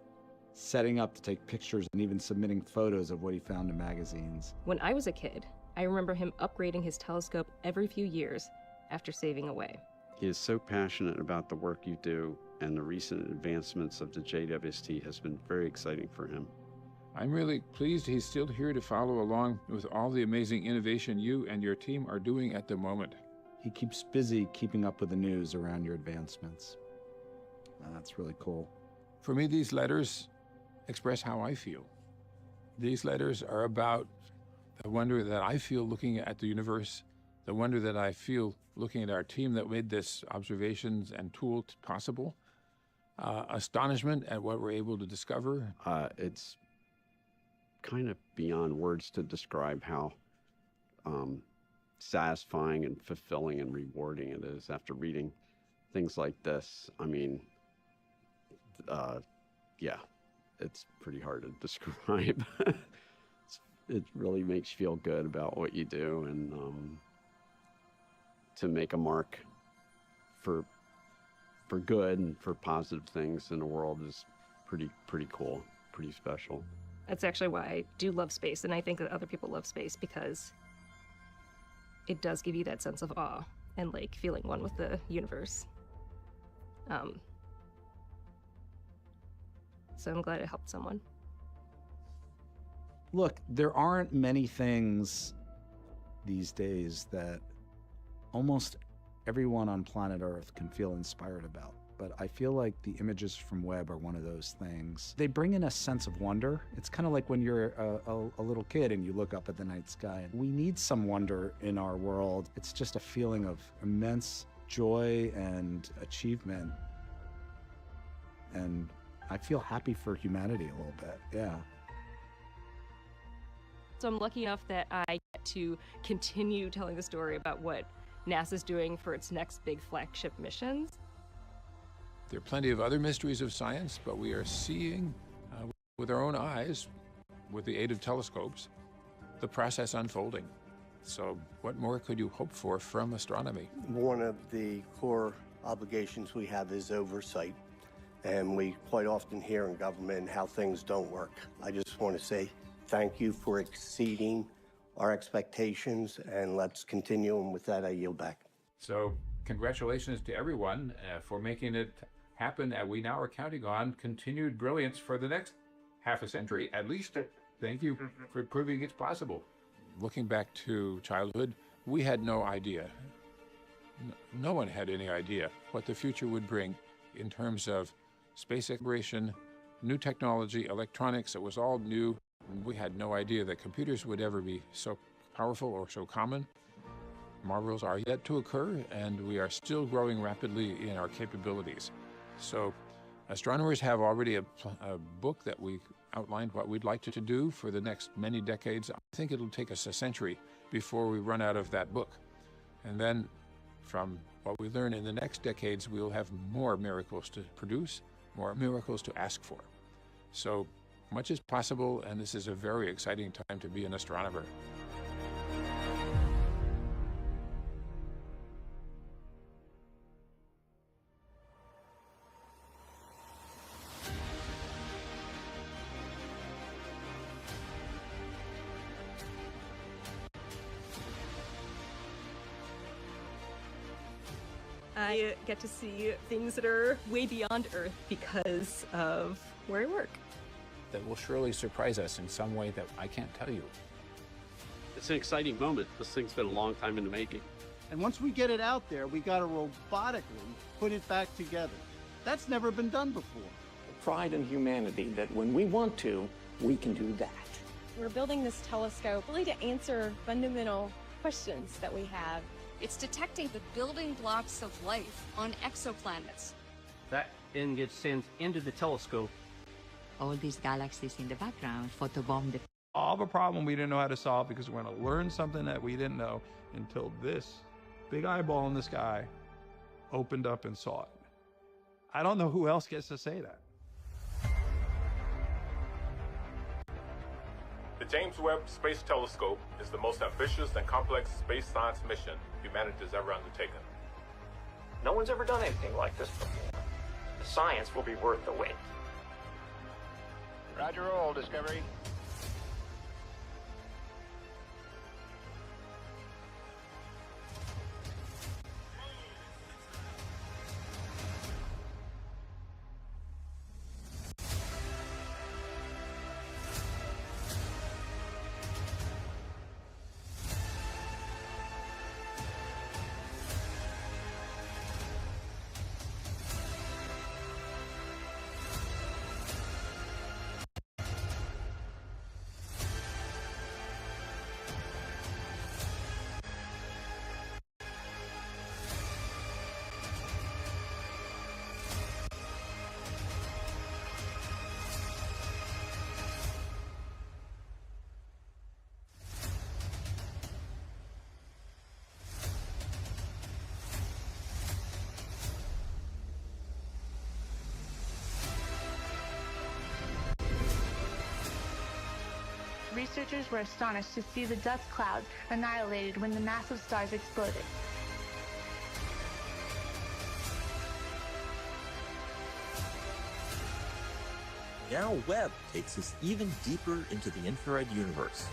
setting up to take pictures and even submitting photos of what he found in magazines.
When I was a kid, I remember him upgrading his telescope every few years after saving away.
He is so passionate about the work you do, and the recent advancements of the JWST has been very exciting for him.
I'm really pleased he's still here to follow along with all the amazing innovation you and your team are doing at the moment.
He keeps busy keeping up with the news around your advancements. That's really cool.
For me, these letters express how I feel. These letters are about the wonder that I feel looking at the universe, the wonder that I feel looking at our team that made this observations and tool possible, astonishment at what we're able to discover.
It's kind of beyond words to describe how satisfying and fulfilling and rewarding it is after reading things like this. I mean, yeah, it's pretty hard to describe. It really makes you feel good about what you do, and to make a mark for good and for positive things in the world is pretty cool, pretty special.
That's actually why I do love space, and I think that other people love space, because it does give you that sense of awe and like feeling one with the universe. So I'm glad it helped someone.
Look, there aren't many things these days that almost everyone on planet Earth can feel inspired about. But I feel like the images from Webb are one of those things. They bring in a sense of wonder. It's kind of like when you're a little kid and you look up at the night sky. We need some wonder in our world. It's just a feeling of immense joy and achievement. And I feel happy for humanity a little bit, yeah.
So I'm lucky enough that I get to continue telling the story about what NASA's doing for its next big flagship missions.
There are plenty of other mysteries of science, but we are seeing with our own eyes, with the aid of telescopes, the process unfolding. So what more could you hope for from astronomy?
One of the core obligations we have is oversight. And we quite often hear in government how things don't work. I just want to say thank you for exceeding our expectations, and let's continue. And with that, I yield back.
So congratulations to everyone for making it happen. We now are counting on continued brilliance for the next half a century, at least. Thank you for proving it's possible. Looking back to childhood, we had no idea. No one had any idea what the future would bring in terms of space exploration, new technology, electronics. It was all new. We had no idea that computers would ever be so powerful or so common.
Marvels are yet to occur, and we are still growing rapidly in our capabilities. So astronomers have already a book that we outlined what we'd like to do for the next many decades. I think it'll take us a century before we run out of that book. And then from what we learn in the next decades, we'll have more miracles to produce, more miracles to ask for. So much is possible, and this is a very exciting time to be an astronomer.
I get to see things that are way beyond Earth because of where I work.
That will surely surprise us in some way that I can't tell you.
It's an exciting moment. This thing's been a long time in the making.
And once we get it out there, we got to robotically put it back together. That's never been done before.
The pride in humanity that when we want to, we can do that.
We're building this telescope really to answer fundamental questions that we have.
It's detecting the building blocks of life on exoplanets.
That then gets sent into the telescope.
All these galaxies in the background photobomb the
Solve a problem we didn't know how to solve because we're going to learn something that we didn't know until this big eyeball in the sky opened up and saw it. I don't know who else gets to say that.
The James Webb Space Telescope is the most ambitious and complex space science mission humanity has ever undertaken.
No one's ever done anything like this before. The science will be worth the wait.
Roger roll, Discovery.
Researchers were astonished to see the dust cloud annihilated when the massive stars exploded.
Now Webb takes us even deeper into the infrared universe.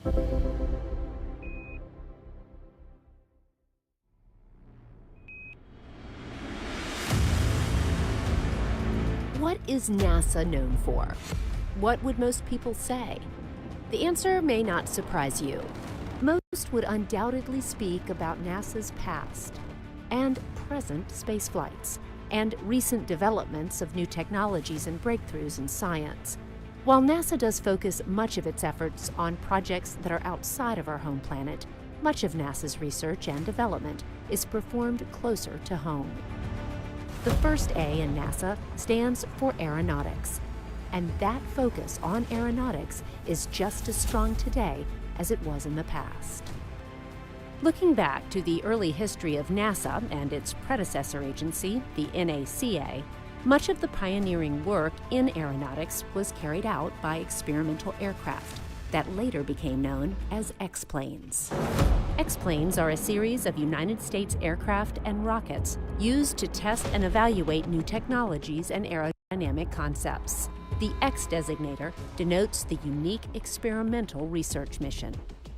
What is NASA known for? What would most people say? The answer may not surprise you. Most would undoubtedly speak about NASA's past and present space flights and recent developments of new technologies and breakthroughs in science. While NASA does focus much of its efforts on projects that are outside of our home planet, much of NASA's research and development is performed closer to home. The first A in NASA stands for aeronautics, and that focus on aeronautics is just as strong today as it was in the past. Looking back to the early history of NASA and its predecessor agency, the NACA, much of the pioneering work in aeronautics was carried out by experimental aircraft that later became known as X-planes. X-planes are a series of United States aircraft and rockets used to test and evaluate new technologies and aerodynamic concepts. The X designator denotes the unique experimental research mission.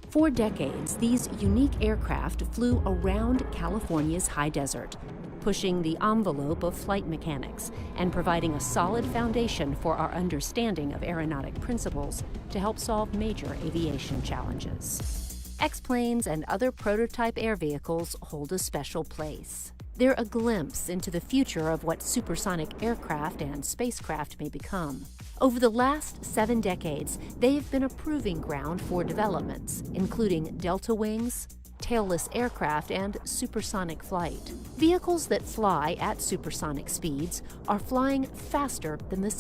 For decades, these unique aircraft flew around California's high desert, pushing the envelope of flight mechanics and providing a solid foundation for our understanding of aeronautic principles to help solve major aviation challenges. X-planes and other prototype air vehicles hold a special place. They're a glimpse into the future of what supersonic aircraft and spacecraft may become. Over the last 7 decades, they've been a proving ground for developments, including delta wings, tailless aircraft, and supersonic flight. Vehicles that fly at supersonic speeds are flying faster than the